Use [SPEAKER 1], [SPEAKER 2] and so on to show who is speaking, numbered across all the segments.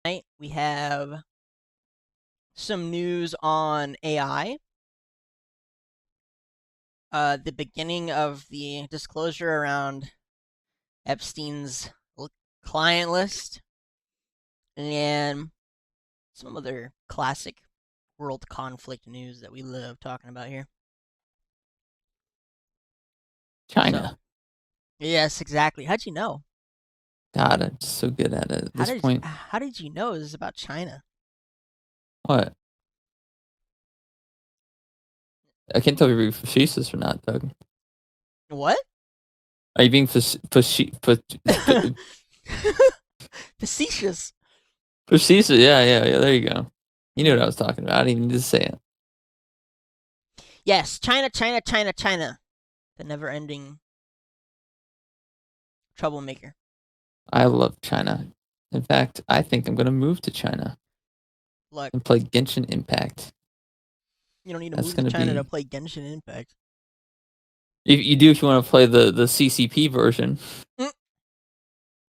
[SPEAKER 1] Tonight we have some news on AI. The beginning of the disclosure around Epstein's client list, and some other classic world conflict news that we love talking about here. So,
[SPEAKER 2] China.
[SPEAKER 1] yes, exactly. How'd you know?
[SPEAKER 2] God, I'm just so good at it at
[SPEAKER 1] How
[SPEAKER 2] this
[SPEAKER 1] did
[SPEAKER 2] point.
[SPEAKER 1] how did you know this is about China?
[SPEAKER 2] What? I can't tell if you're being facetious or not, Doug.
[SPEAKER 1] What?
[SPEAKER 2] Are you being facetious?
[SPEAKER 1] Facetious.
[SPEAKER 2] Yeah. There you go. You knew what I was talking about. I didn't even need to say it.
[SPEAKER 1] Yes, China, China, China, China. The never-ending troublemaker.
[SPEAKER 2] I love China. In fact, I think I'm gonna move to China
[SPEAKER 1] Look,
[SPEAKER 2] and play Genshin Impact.
[SPEAKER 1] you don't need to
[SPEAKER 2] That's
[SPEAKER 1] move to
[SPEAKER 2] gonna
[SPEAKER 1] China to
[SPEAKER 2] be.
[SPEAKER 1] play Genshin Impact.
[SPEAKER 2] You do if you want to play the CCP version.
[SPEAKER 1] Mm.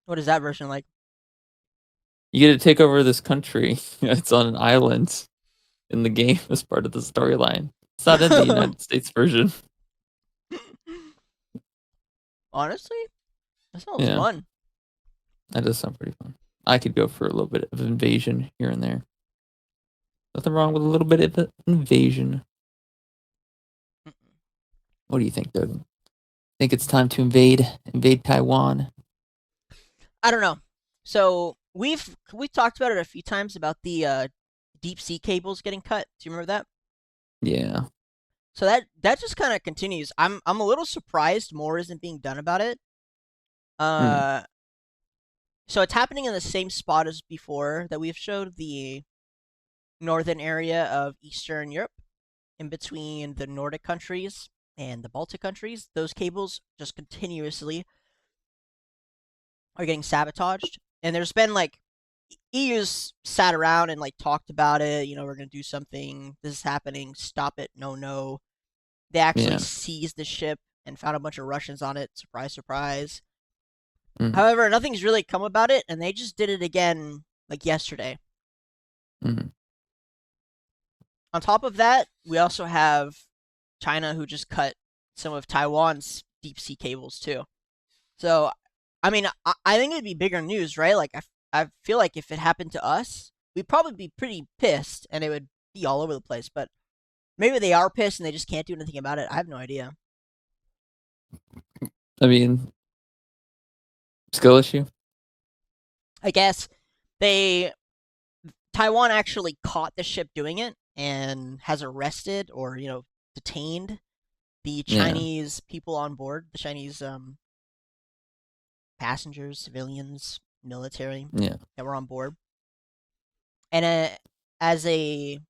[SPEAKER 1] What is that version like?
[SPEAKER 2] You get to take over this country. It's on an island in the game as part of the storyline. It's not in the United States version.
[SPEAKER 1] Honestly, that sounds
[SPEAKER 2] Yeah.
[SPEAKER 1] fun.
[SPEAKER 2] That does sound pretty fun. I could go for a little bit of invasion here and there. Nothing wrong with a little bit of invasion. What do you think, Doug? Think it's time to invade Taiwan?
[SPEAKER 1] I don't know. So we've talked about it a few times about the deep sea cables getting cut. Do you remember that?
[SPEAKER 2] Yeah.
[SPEAKER 1] So that just kind of continues. I'm a little surprised more isn't being done about it.
[SPEAKER 2] Mm,
[SPEAKER 1] Uh, so it's happening in the same spot as before that we've showed the northern area of Eastern Europe, in between the Nordic countries and the Baltic countries. Those cables just continuously are getting sabotaged. And there's been like EU's sat around and like talked about it. We're gonna do something. This is happening. Stop it. No, no. They actually
[SPEAKER 2] yeah.
[SPEAKER 1] seized the ship and found a bunch of Russians on it. Surprise, surprise.
[SPEAKER 2] Mm,
[SPEAKER 1] However, nothing's really come about it, and they just did it again like yesterday.
[SPEAKER 2] mm.
[SPEAKER 1] On top of that, we also have China who just cut some of Taiwan's deep sea cables too. So, I mean, I think it'd be bigger news, right? Like, I feel like if it happened to us, we'd probably be pretty pissed and it would be all over the place. But maybe they are pissed and they just can't do anything about it. I have no idea.
[SPEAKER 2] I mean, skill issue.
[SPEAKER 1] I guess they Taiwan actually caught the ship doing it and has arrested or detained the
[SPEAKER 2] Yeah.
[SPEAKER 1] Chinese people on board, the Chinese passengers, civilians, military
[SPEAKER 2] Yeah.
[SPEAKER 1] that were on board. And as a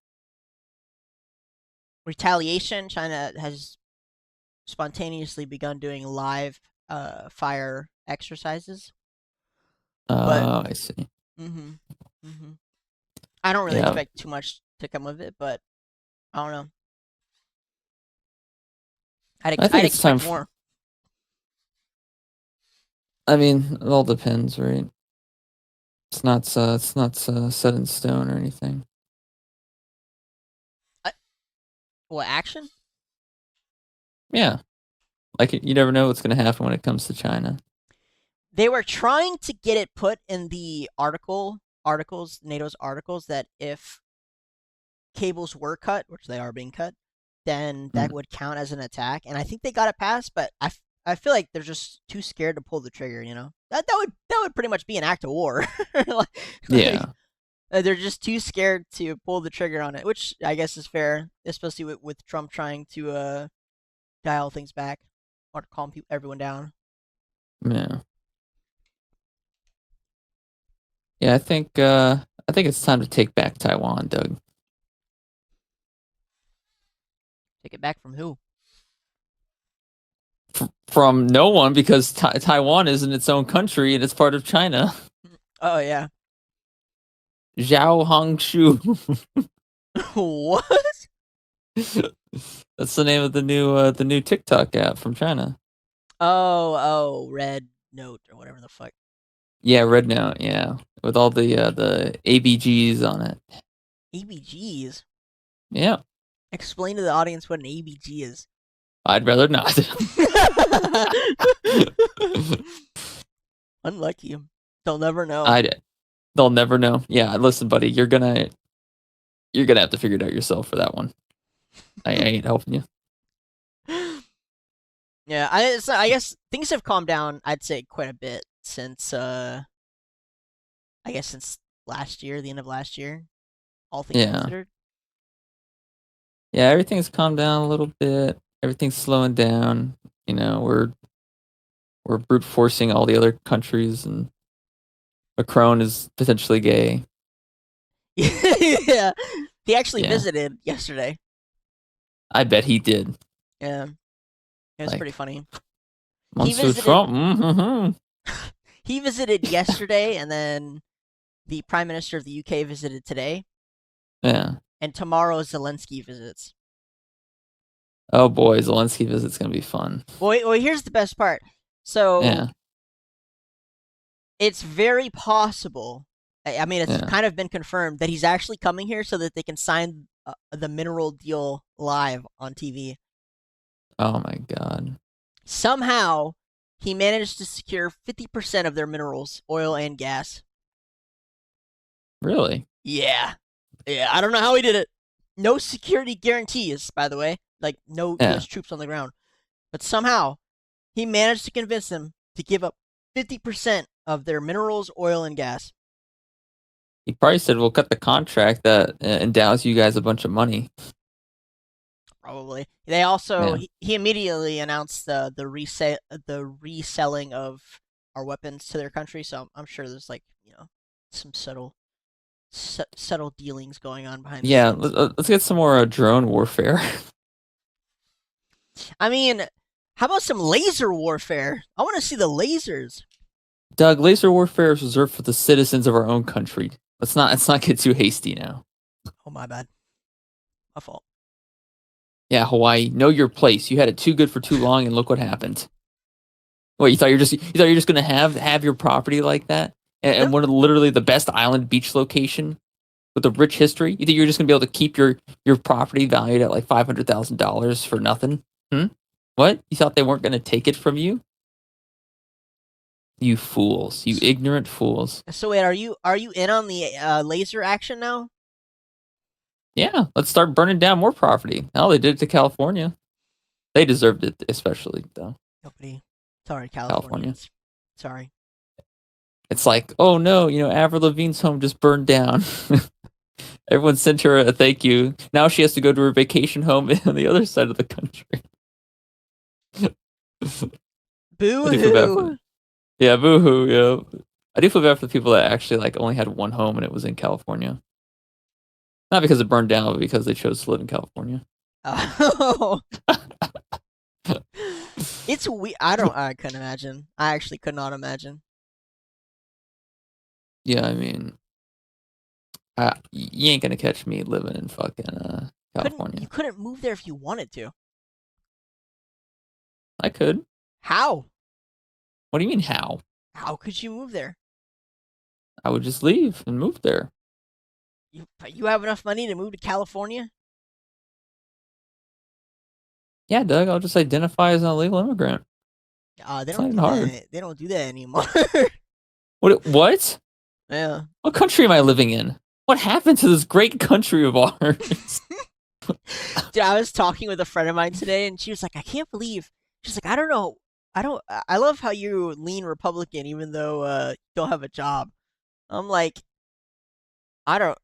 [SPEAKER 1] retaliation, China has spontaneously begun doing live fire exercises. But
[SPEAKER 2] I see.
[SPEAKER 1] hmm hmm I don't really
[SPEAKER 2] Yeah.
[SPEAKER 1] expect too much to come of it, but I don't know.
[SPEAKER 2] I
[SPEAKER 1] I'd
[SPEAKER 2] think it's time.
[SPEAKER 1] expect more.
[SPEAKER 2] I mean, it all depends, right? It's not set in stone or anything.
[SPEAKER 1] Uh, what action?
[SPEAKER 2] Yeah. Like you never know what's gonna happen when it comes to China.
[SPEAKER 1] They were trying to get it put in the articles, NATO's articles, that if cables were cut, which they are being cut, then that
[SPEAKER 2] Mm.
[SPEAKER 1] would count as an attack. And I think they got it passed, but I feel like they're just too scared to pull the trigger. That would pretty much be an act of war. like,
[SPEAKER 2] Yeah.
[SPEAKER 1] they're just too scared to pull the trigger on it, which I guess is fair, especially with Trump trying to dial things back or calm everyone down.
[SPEAKER 2] Yeah. Yeah, I think it's time to take back Taiwan, Doug.
[SPEAKER 1] Take it back from who?
[SPEAKER 2] From no one because Taiwan isn't its own country and it's part of China.
[SPEAKER 1] Oh yeah.
[SPEAKER 2] Zhao Hongshu.
[SPEAKER 1] What?
[SPEAKER 2] That's the name of the new TikTok app from China.
[SPEAKER 1] Oh, Red Note or whatever the fuck.
[SPEAKER 2] Yeah, Red Note. Yeah, with all the ABGs on it.
[SPEAKER 1] ABGs.
[SPEAKER 2] Yeah,
[SPEAKER 1] Explain to the audience what an ABG is.
[SPEAKER 2] I'd rather not.
[SPEAKER 1] Unlucky. They'll never know.
[SPEAKER 2] I they'll never know. Yeah, listen, buddy, you're gonna have to figure it out yourself for that one. I ain't helping you.
[SPEAKER 1] Yeah, I guess things have calmed down. I'd say quite a bit since I guess since last year, the end of last year, all things
[SPEAKER 2] Yeah,
[SPEAKER 1] considered.
[SPEAKER 2] yeah, everything's calmed down a little bit. Everything's slowing down. You know, we're brute forcing all the other countries, and Macron is potentially gay.
[SPEAKER 1] Yeah, he actually
[SPEAKER 2] Yeah,
[SPEAKER 1] visited yesterday.
[SPEAKER 2] I bet he did.
[SPEAKER 1] Yeah, it was pretty
[SPEAKER 2] Like,
[SPEAKER 1] funny. He
[SPEAKER 2] Monsieur
[SPEAKER 1] visited.
[SPEAKER 2] Trump. Mm-hmm.
[SPEAKER 1] He visited yesterday, and then the Prime Minister of the UK visited today,
[SPEAKER 2] Yeah.
[SPEAKER 1] and tomorrow Zelensky visits.
[SPEAKER 2] Oh boy, Zelensky visit's gonna be fun.
[SPEAKER 1] Well, here's the best part. So
[SPEAKER 2] Yeah,
[SPEAKER 1] it's very possible. I mean, it's
[SPEAKER 2] yeah.
[SPEAKER 1] kind of been confirmed that he's actually coming here so that they can sign the mineral deal live on TV.
[SPEAKER 2] Oh my god.
[SPEAKER 1] Somehow, he managed to secure 50% of their minerals, oil and gas.
[SPEAKER 2] Really?
[SPEAKER 1] Yeah. Yeah, I don't know how he did it. No security guarantees, by the way. Like, no
[SPEAKER 2] Yeah.
[SPEAKER 1] US troops on the ground. But somehow, he managed to convince them to give up 50% of their minerals, oil, and gas.
[SPEAKER 2] He probably said we'll cut the contract that endows you guys a bunch of money.
[SPEAKER 1] Probably. They also
[SPEAKER 2] Yeah.
[SPEAKER 1] he immediately announced the reselling of our weapons to their country. So I'm sure there's like some subtle dealings going on behind the
[SPEAKER 2] Yeah,
[SPEAKER 1] scenes.
[SPEAKER 2] let's get some more drone warfare.
[SPEAKER 1] I mean, how about some laser warfare? I want to see the lasers.
[SPEAKER 2] Doug, laser warfare is reserved for the citizens of our own country. Let's not get too hasty now.
[SPEAKER 1] Oh my bad, my fault.
[SPEAKER 2] Yeah, Hawaii, know your place. You had it too good for too long, and look what happened. What, you thought you're just gonna have your property like that, and
[SPEAKER 1] No,
[SPEAKER 2] one of literally the best island beach location with a rich history? You think you're just gonna be able to keep your property valued at like $500,000 for nothing? Hmm? What? You thought they weren't gonna take it from you? You fools! You ignorant fools!
[SPEAKER 1] so wait, are you in on the laser action now?
[SPEAKER 2] Yeah, let's start burning down more property. Hell, they did it to California. They deserved it, especially though.
[SPEAKER 1] Nobody. Sorry,
[SPEAKER 2] California.
[SPEAKER 1] Californians. Sorry.
[SPEAKER 2] It's like, oh no, Avril Lavigne's home just burned down. Everyone sent her a thank you. Now she has to go to her vacation home on the other side of the country.
[SPEAKER 1] Boo
[SPEAKER 2] I do feel bad for
[SPEAKER 1] hoo.
[SPEAKER 2] yeah, boo hoo, yeah. I do feel bad for the people that actually like only had one home and it was in California. Not because it burned down, but because they chose to live in California.
[SPEAKER 1] Oh. It's we. I couldn't imagine. I actually could not imagine.
[SPEAKER 2] Yeah, I mean, you ain't gonna catch me living in fucking
[SPEAKER 1] You
[SPEAKER 2] California.
[SPEAKER 1] couldn't move there if you wanted to.
[SPEAKER 2] I could.
[SPEAKER 1] How?
[SPEAKER 2] What do you mean how?
[SPEAKER 1] How could you move there?
[SPEAKER 2] I would just leave and move there.
[SPEAKER 1] You have enough money to move to California?
[SPEAKER 2] Yeah, Doug, I'll just identify as an illegal immigrant.
[SPEAKER 1] They
[SPEAKER 2] It's
[SPEAKER 1] don't
[SPEAKER 2] not even
[SPEAKER 1] do
[SPEAKER 2] hard.
[SPEAKER 1] that. They don't do that anymore.
[SPEAKER 2] What?
[SPEAKER 1] Yeah.
[SPEAKER 2] What country am I living in? What happened to this great country of ours?
[SPEAKER 1] Dude, I was talking with a friend of mine today, and she was like, "I can't believe." She's like, "I don't know. I don't. I love how you lean Republican, even though you don't have a job." I'm like, I don't.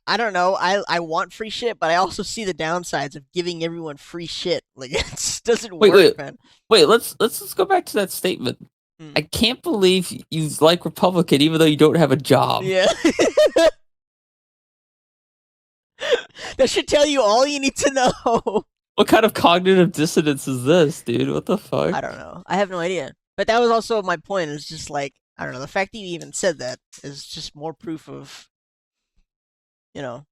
[SPEAKER 1] I don't know. I want free shit, but I also see the downsides of giving everyone free shit. Like it just doesn't
[SPEAKER 2] Wait,
[SPEAKER 1] work,
[SPEAKER 2] wait,
[SPEAKER 1] man.
[SPEAKER 2] wait. Let's go back to that statement.
[SPEAKER 1] Hmm.
[SPEAKER 2] I can't believe you like Republican even though you don't have a job.
[SPEAKER 1] Yeah. That should tell you all you need to know.
[SPEAKER 2] What kind of cognitive dissonance is this, dude? What the fuck?
[SPEAKER 1] I don't know. I have no idea. But that was also my point. It's just like I don't know. The fact that you even said that is just more proof of you know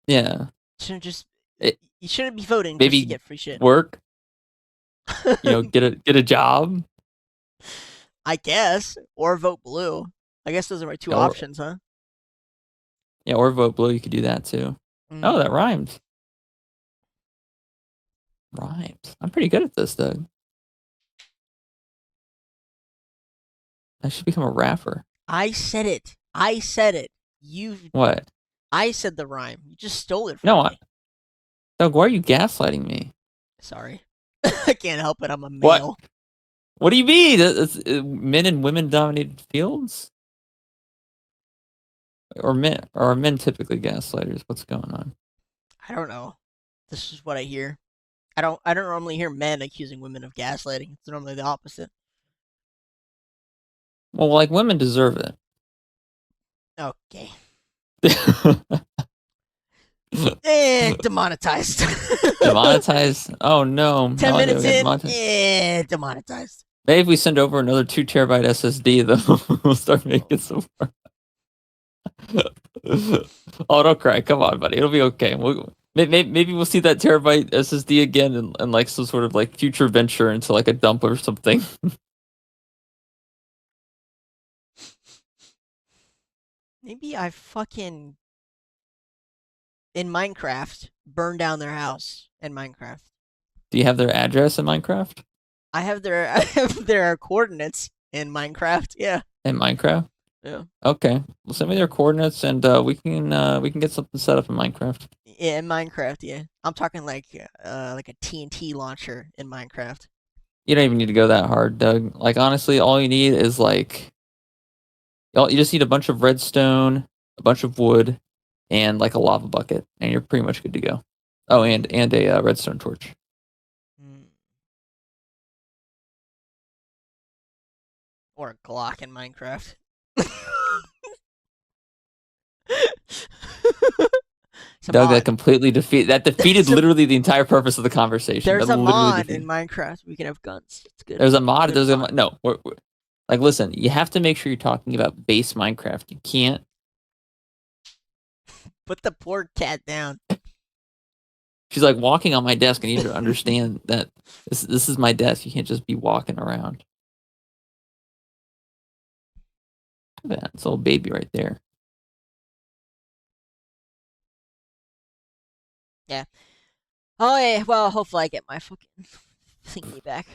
[SPEAKER 2] Yeah.
[SPEAKER 1] shouldn't just
[SPEAKER 2] It,
[SPEAKER 1] you shouldn't be voting just to
[SPEAKER 2] maybe
[SPEAKER 1] get free shit.
[SPEAKER 2] work. Get a job.
[SPEAKER 1] I guess, or vote blue. I guess those are my two
[SPEAKER 2] Or
[SPEAKER 1] options, huh?
[SPEAKER 2] yeah, or vote blue. You could do that too. Oh, that
[SPEAKER 1] Mm.
[SPEAKER 2] rhymes. Rhymes. I'm pretty good at this, Doug. I should become a rapper.
[SPEAKER 1] I said it. I said it. You.
[SPEAKER 2] What?
[SPEAKER 1] I said the rhyme. You just stole it
[SPEAKER 2] No,
[SPEAKER 1] from me.
[SPEAKER 2] Doug. Why are you gaslighting me?
[SPEAKER 1] Sorry. I can't help it. I'm a
[SPEAKER 2] What?
[SPEAKER 1] male.
[SPEAKER 2] What do you mean? Men and women dominated fields, or men? Or are men typically gaslighters? What's going on?
[SPEAKER 1] I don't know. This is what I hear. I don't normally hear men accusing women of gaslighting. It's normally the opposite.
[SPEAKER 2] Well, like women deserve it.
[SPEAKER 1] Okay.
[SPEAKER 2] Demonetized.
[SPEAKER 1] Demonetized.
[SPEAKER 2] Oh no!
[SPEAKER 1] 10
[SPEAKER 2] Oh,
[SPEAKER 1] minutes
[SPEAKER 2] we got
[SPEAKER 1] in,
[SPEAKER 2] demonetized.
[SPEAKER 1] demonetized.
[SPEAKER 2] Maybe if we send over another 2 terabyte SSD, though, we'll start making some more. Oh, don't cry! Come on, buddy. It'll be okay. Maybe we'll see that terabyte SSD again, and like some sort of like future venture into like a dump or something.
[SPEAKER 1] Maybe I fucking in Minecraft burn down their house in Minecraft.
[SPEAKER 2] Do you have their address in Minecraft?
[SPEAKER 1] I have their coordinates in Minecraft. Yeah.
[SPEAKER 2] In Minecraft?
[SPEAKER 1] Yeah.
[SPEAKER 2] Okay. Well, send me their coordinates, and we can get something set up in Minecraft.
[SPEAKER 1] Yeah, in Minecraft, yeah. I'm talking like a TNT launcher in Minecraft.
[SPEAKER 2] You don't even need to go that hard, Doug. Like honestly, all you need is like you just need a bunch of redstone, a bunch of wood, and like a lava bucket, and you're pretty much good to go. Oh, and a redstone torch.
[SPEAKER 1] Mm. Or a Glock in Minecraft. It's a
[SPEAKER 2] Doug,
[SPEAKER 1] mod.
[SPEAKER 2] that defeated
[SPEAKER 1] There's a,
[SPEAKER 2] literally the entire purpose of the conversation. That
[SPEAKER 1] there's a
[SPEAKER 2] literally
[SPEAKER 1] mod in
[SPEAKER 2] defeated.
[SPEAKER 1] Minecraft. We can have guns. It's good.
[SPEAKER 2] There's a mod.
[SPEAKER 1] Good
[SPEAKER 2] There's a
[SPEAKER 1] mod.
[SPEAKER 2] no. Like, listen, you have to make sure you're talking about base Minecraft. You can't.
[SPEAKER 1] Put the poor cat down.
[SPEAKER 2] She's like walking on my desk. I need to understand that this is my desk. You can't just be walking around. That's a little baby right there.
[SPEAKER 1] Yeah. Oh yeah. Well, hopefully I get my fucking thingy back,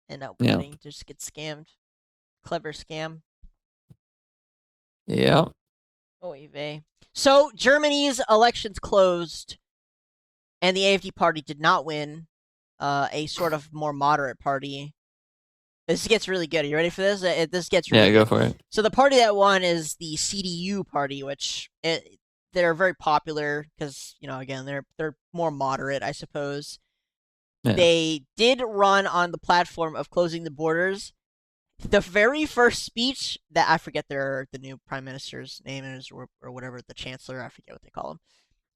[SPEAKER 1] and not
[SPEAKER 2] Yeah.
[SPEAKER 1] getting just get scammed. Clever scam.
[SPEAKER 2] Yeah.
[SPEAKER 1] Oh, vey. So Germany's elections closed, and the AfD party did not win. A sort of more moderate party. This gets really good. Are you ready for this? This gets really
[SPEAKER 2] Yeah. Go
[SPEAKER 1] good.
[SPEAKER 2] for it.
[SPEAKER 1] So the party that won is the CDU party, which they're very popular because again they're more moderate, I suppose.
[SPEAKER 2] Yeah.
[SPEAKER 1] They did run on the platform of closing the borders. The very first speech that I forget the new prime minister's name is or whatever, the chancellor, I forget what they call him.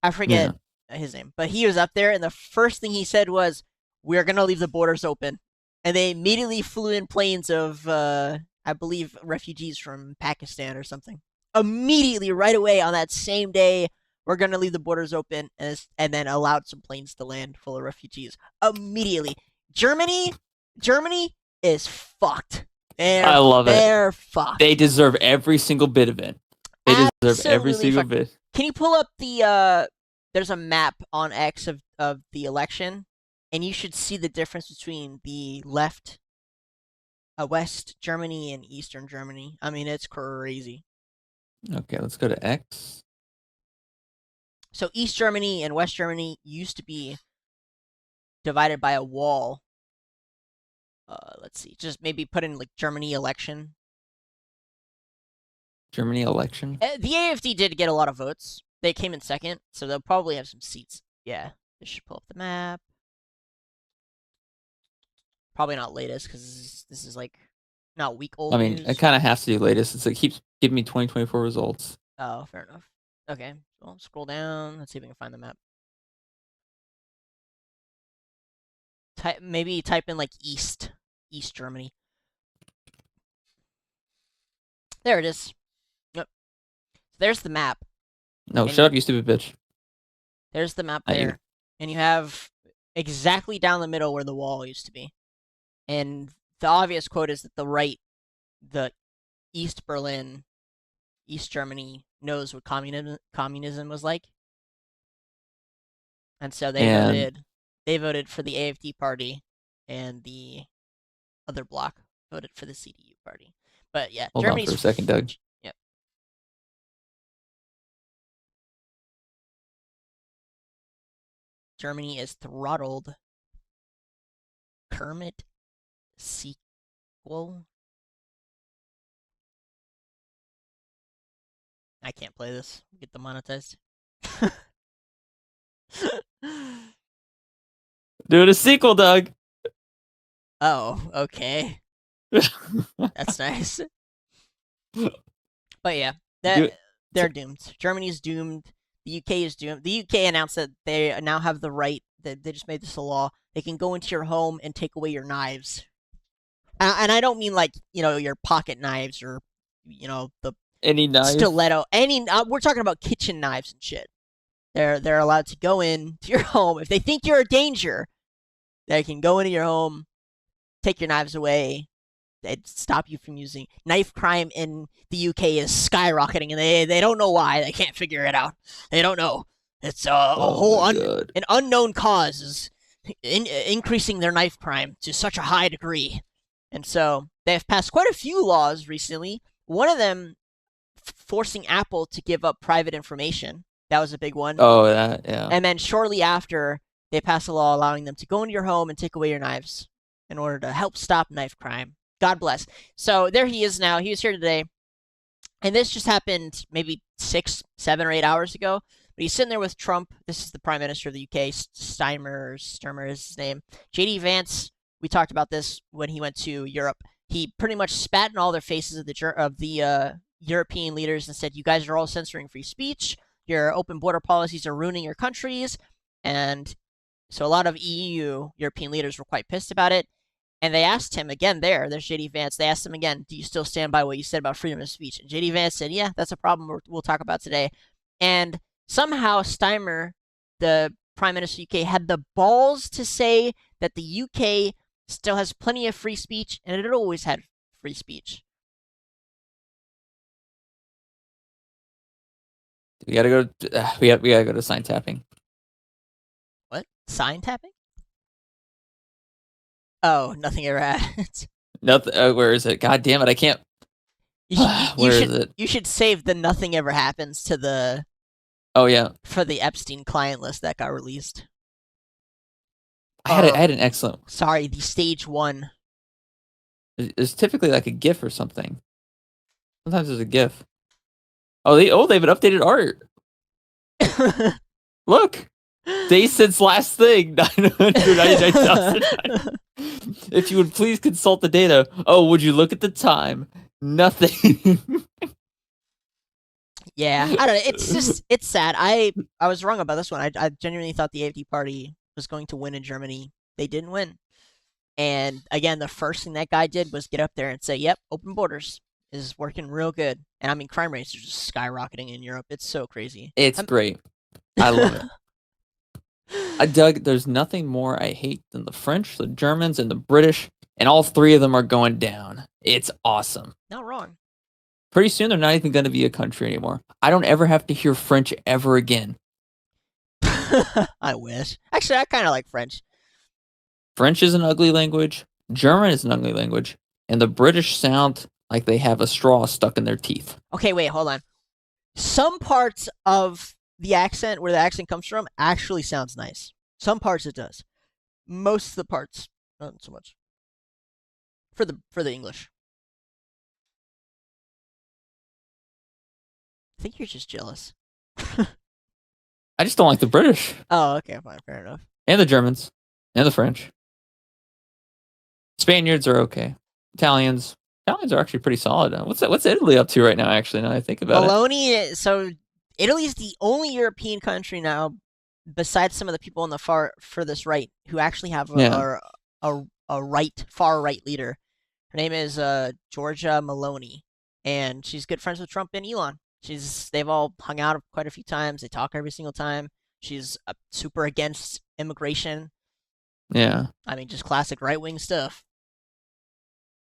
[SPEAKER 1] I forget his name, but he was up there, and the first thing he said was, "We're gonna leave the borders open," and they immediately flew in planes of, I believe, refugees from Pakistan or something. Immediately, right away on that same day, we're gonna leave the borders open, and then allowed some planes to land full of refugees. Immediately, Germany is fucked.
[SPEAKER 2] I love it.
[SPEAKER 1] They're fucked.
[SPEAKER 2] They deserve every single bit of it. They deserve every
[SPEAKER 1] Absolutely
[SPEAKER 2] single
[SPEAKER 1] fucked.
[SPEAKER 2] bit.
[SPEAKER 1] Can you pull up there's a map on X of the election, and you should see the difference between the left, West Germany and Eastern Germany. I mean, it's crazy.
[SPEAKER 2] Okay, let's go to X.
[SPEAKER 1] So East Germany and West Germany used to be divided by a wall. Let's see, just maybe put in like Germany election.
[SPEAKER 2] Germany election.
[SPEAKER 1] The AfD did get a lot of votes. They came in second, so they'll probably have some seats. Yeah, they should pull up the map. Probably not latest because this is like not week old
[SPEAKER 2] I mean,
[SPEAKER 1] news.
[SPEAKER 2] it kind of has to do latest. It's like keeps giving me 2024 results.
[SPEAKER 1] Oh, fair enough. Okay, well, scroll down. Let's see if we can find the map. Maybe type in like East Germany. There it is. Yep. There's the map.
[SPEAKER 2] No,
[SPEAKER 1] And
[SPEAKER 2] shut up, you stupid bitch.
[SPEAKER 1] There's the map
[SPEAKER 2] Not you.
[SPEAKER 1] there, and you have exactly down the middle where the wall used to be. And the obvious quote is that the East Berlin, East Germany knows what communism was like, and so
[SPEAKER 2] And
[SPEAKER 1] they voted for the AFD party, and the other bloc voted for the CDU party. But yeah,
[SPEAKER 2] hold on for a second,
[SPEAKER 1] Germany's
[SPEAKER 2] Doug.
[SPEAKER 1] yep. Germany is throttled. Kermit sequel. I can't play this. Get demonetized.
[SPEAKER 2] Doing a sequel, Doug.
[SPEAKER 1] Oh, okay. That's nice. But yeah,
[SPEAKER 2] Do
[SPEAKER 1] they're doomed. Germany's doomed. The UK is doomed. The UK announced that they now have the right. That they just made this a law. They can go into your home and take away your knives. And I don't mean like your pocket knives or the
[SPEAKER 2] any knife?
[SPEAKER 1] stiletto. Any we're talking about kitchen knives and shit. They're allowed to go into your home if they think you're a danger. They can go into your home, take your knives away, and stop you from using knife crime in the UK is skyrocketing, and they don't know why. They can't figure it out. They don't know. It's a
[SPEAKER 2] Oh
[SPEAKER 1] whole
[SPEAKER 2] my god.
[SPEAKER 1] an unknown cause is increasing their knife crime to such a high degree, and so they've passed quite a few laws recently. One of them forcing Apple to give up private information. That was a big one.
[SPEAKER 2] Oh, that, yeah.
[SPEAKER 1] And then shortly after, they passed a law allowing them to go into your home and take away your knives in order to help stop knife crime. God bless. So there he is now. He was here today. And this just happened maybe 6, 7, or 8 hours ago. But he's sitting there with Trump. This is the Prime Minister of the UK. Sturmer is his name. JD Vance, we talked about this when he went to Europe. He pretty much spat in all their faces of the European leaders and said, "You guys are all censoring free speech. Your open border policies are ruining your countries." And so a lot of European leaders were quite pissed about it. And they asked him again there's JD Vance. They asked him again, "Do you still stand by what you said about freedom of speech?" And JD Vance said, "Yeah, that's a problem we'll talk about today." And somehow Steimer, the Prime Minister of the UK, had the balls to say that the UK still has plenty of free speech, and it always had free speech.
[SPEAKER 2] We gotta go. We gotta go to sign tapping.
[SPEAKER 1] What? Sign tapping? Oh, nothing ever happens.
[SPEAKER 2] Nothing. Where is it? God damn it! I can't. Where is it?
[SPEAKER 1] You should save the nothing ever happens to the
[SPEAKER 2] Oh yeah.
[SPEAKER 1] for the Epstein client list that got released.
[SPEAKER 2] I had an excellent.
[SPEAKER 1] Sorry, the stage 1.
[SPEAKER 2] It's typically like a GIF or something. Sometimes there's a GIF. They've an updated art. Look, day since last thing 999,000. If you would please consult the data. Oh, would you look at the time? Nothing.
[SPEAKER 1] Yeah, I don't know. It's sad. I was wrong about this one. I genuinely thought the AfD party was going to win in Germany. They didn't win. And again, the first thing that guy did was get up there and say, "Yep, open borders is working real good." And I mean, crime rates are just skyrocketing in Europe. It's so crazy.
[SPEAKER 2] It's great. I love it. Doug, there's nothing more I hate than the French, the Germans, and the British, and all three of them are going down. It's awesome.
[SPEAKER 1] Not wrong.
[SPEAKER 2] Pretty soon, they're not even going to be a country anymore. I don't ever have to hear French ever again.
[SPEAKER 1] I wish. Actually, I kind of like French.
[SPEAKER 2] French is an ugly language. German is an ugly language. And the British sound like they have a straw stuck in their teeth.
[SPEAKER 1] Okay, wait, hold on. Some parts of the accent, where the accent comes from, actually sounds nice. Some parts it does. Most of the parts, not so much. For the English. I think you're just jealous.
[SPEAKER 2] I just don't like the British.
[SPEAKER 1] Oh, okay, fine, fair enough.
[SPEAKER 2] And the Germans. And the French. Spaniards are okay. Italians are actually pretty solid. What's Italy up to right now, actually, now I think about
[SPEAKER 1] it? So Italy's the only European country now, besides some of the people on the furthest right, who actually have a far right leader. Her name is Giorgia Meloni, and she's good friends with Trump and Elon. They've all hung out quite a few times. They talk every single time. She's super against immigration.
[SPEAKER 2] Yeah.
[SPEAKER 1] I mean, just classic right-wing stuff.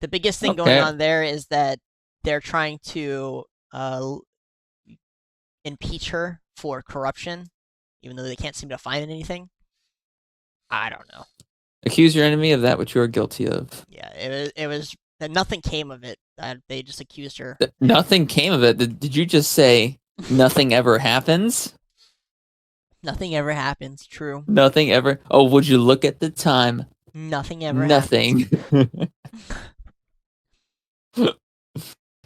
[SPEAKER 1] The biggest thing going
[SPEAKER 2] Okay.
[SPEAKER 1] on there is that they're trying to uh, impeach her for corruption, even though they can't seem to find anything. I don't know.
[SPEAKER 2] Accuse your enemy of that which you are guilty of.
[SPEAKER 1] Yeah, it was that nothing came of it. They just accused her.
[SPEAKER 2] Nothing came of it. Did you just say nothing ever happens?
[SPEAKER 1] Nothing ever happens. True.
[SPEAKER 2] Nothing ever. Oh, would you look at the time?
[SPEAKER 1] Nothing ever happens.
[SPEAKER 2] Nothing.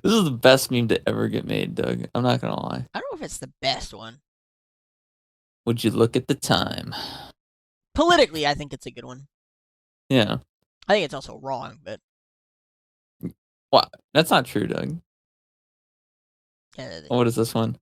[SPEAKER 2] This is the best meme to ever get made, Doug. I'm not gonna lie.
[SPEAKER 1] I don't know if it's the best one.
[SPEAKER 2] Would you look at the time?
[SPEAKER 1] Politically, I think it's a good one.
[SPEAKER 2] Yeah.
[SPEAKER 1] I think it's also wrong, but
[SPEAKER 2] What? That's not true, Doug.
[SPEAKER 1] yeah,
[SPEAKER 2] Oh, what is this one?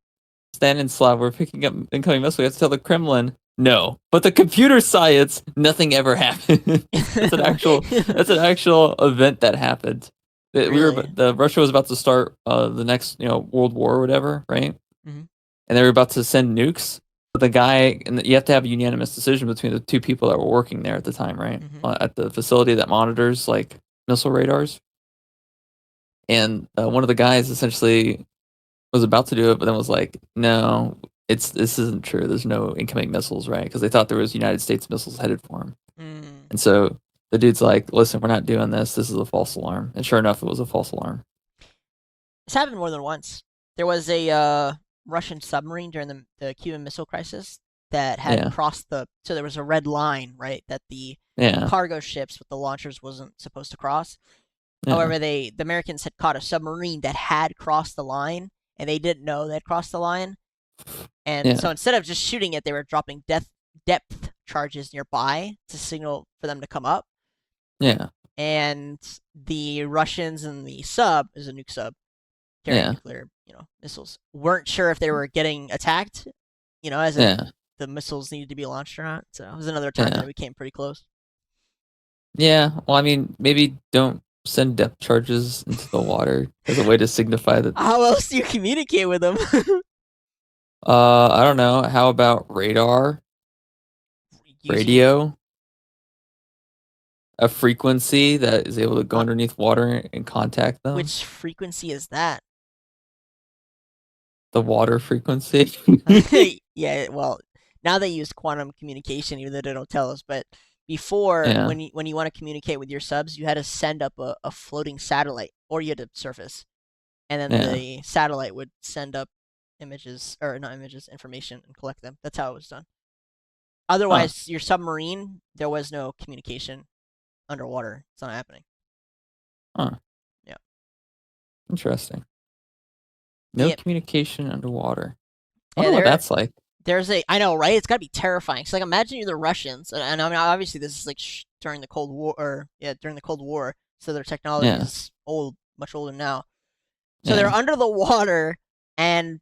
[SPEAKER 2] Stanislav, we're picking up incoming missiles. We have to tell the Kremlin. No, but the computer science, nothing ever happened. That's an actual. That's an actual event that happened.
[SPEAKER 1] Really?
[SPEAKER 2] Russia was about to start the next World War or whatever, right?
[SPEAKER 1] Mm-hmm.
[SPEAKER 2] And they were about to send nukes. But the guy, and you have to have a unanimous decision between the two people that were working there at the time, right?
[SPEAKER 1] Mm-hmm.
[SPEAKER 2] At the facility that monitors like missile radars. And one of the guys essentially was about to do it, but then was like, "No, this isn't true. There's no incoming missiles, right?" Because they thought there was United States missiles headed for him.
[SPEAKER 1] Mm.
[SPEAKER 2] And so the dude's like, "Listen, we're not doing this. This is a false alarm." And sure enough, it was a false alarm.
[SPEAKER 1] It's happened more than once. There was a Russian submarine during the Cuban Missile Crisis that had
[SPEAKER 2] Yeah,
[SPEAKER 1] crossed so there was a red line, right, that the
[SPEAKER 2] yeah,
[SPEAKER 1] cargo ships with the launchers wasn't supposed to cross.
[SPEAKER 2] yeah,
[SPEAKER 1] However, the Americans had caught a submarine that had crossed the line, and they didn't know they'd crossed the line. And
[SPEAKER 2] yeah,
[SPEAKER 1] so instead of just shooting it, they were dropping depth charges nearby to signal for them to come up.
[SPEAKER 2] yeah,
[SPEAKER 1] And the Russians and the sub is a nuke sub carrying
[SPEAKER 2] yeah,
[SPEAKER 1] nuclear, missiles, weren't sure if they were getting attacked, as in
[SPEAKER 2] yeah,
[SPEAKER 1] the missiles needed to be launched or not. So it was another time
[SPEAKER 2] yeah,
[SPEAKER 1] that we came pretty close.
[SPEAKER 2] yeah. Well, I mean, maybe don't send depth charges into the water as a way to signify that.
[SPEAKER 1] How else do you communicate with them?
[SPEAKER 2] I don't know. How about radar,
[SPEAKER 1] Using
[SPEAKER 2] radio, a frequency that is able to go
[SPEAKER 1] uh,
[SPEAKER 2] underneath water and contact them?
[SPEAKER 1] which frequency is that?
[SPEAKER 2] The water frequency.
[SPEAKER 1] Yeah, well, now they use quantum communication, even though they don't tell us. But before,
[SPEAKER 2] Yeah,
[SPEAKER 1] when you want to communicate with your subs, you had to send up a floating satellite, or you had to surface, and then
[SPEAKER 2] yeah.
[SPEAKER 1] the satellite would send up images, or not images, information, and collect them. That's how it was done.
[SPEAKER 2] Huh.
[SPEAKER 1] Otherwise, your submarine, there was no communication underwater. It's not happening.
[SPEAKER 2] Huh.
[SPEAKER 1] Yeah.
[SPEAKER 2] Interesting. No
[SPEAKER 1] Yep.
[SPEAKER 2] communication underwater. I
[SPEAKER 1] Yeah,
[SPEAKER 2] wonder what that's like.
[SPEAKER 1] I know, right? It's got to be terrifying. So, like, imagine you're the Russians, and I mean, obviously, this is like during the Cold War, or yeah, during the Cold War. So their technology
[SPEAKER 2] Yeah,
[SPEAKER 1] is old, much older now. So they're
[SPEAKER 2] yeah,
[SPEAKER 1] under the water, and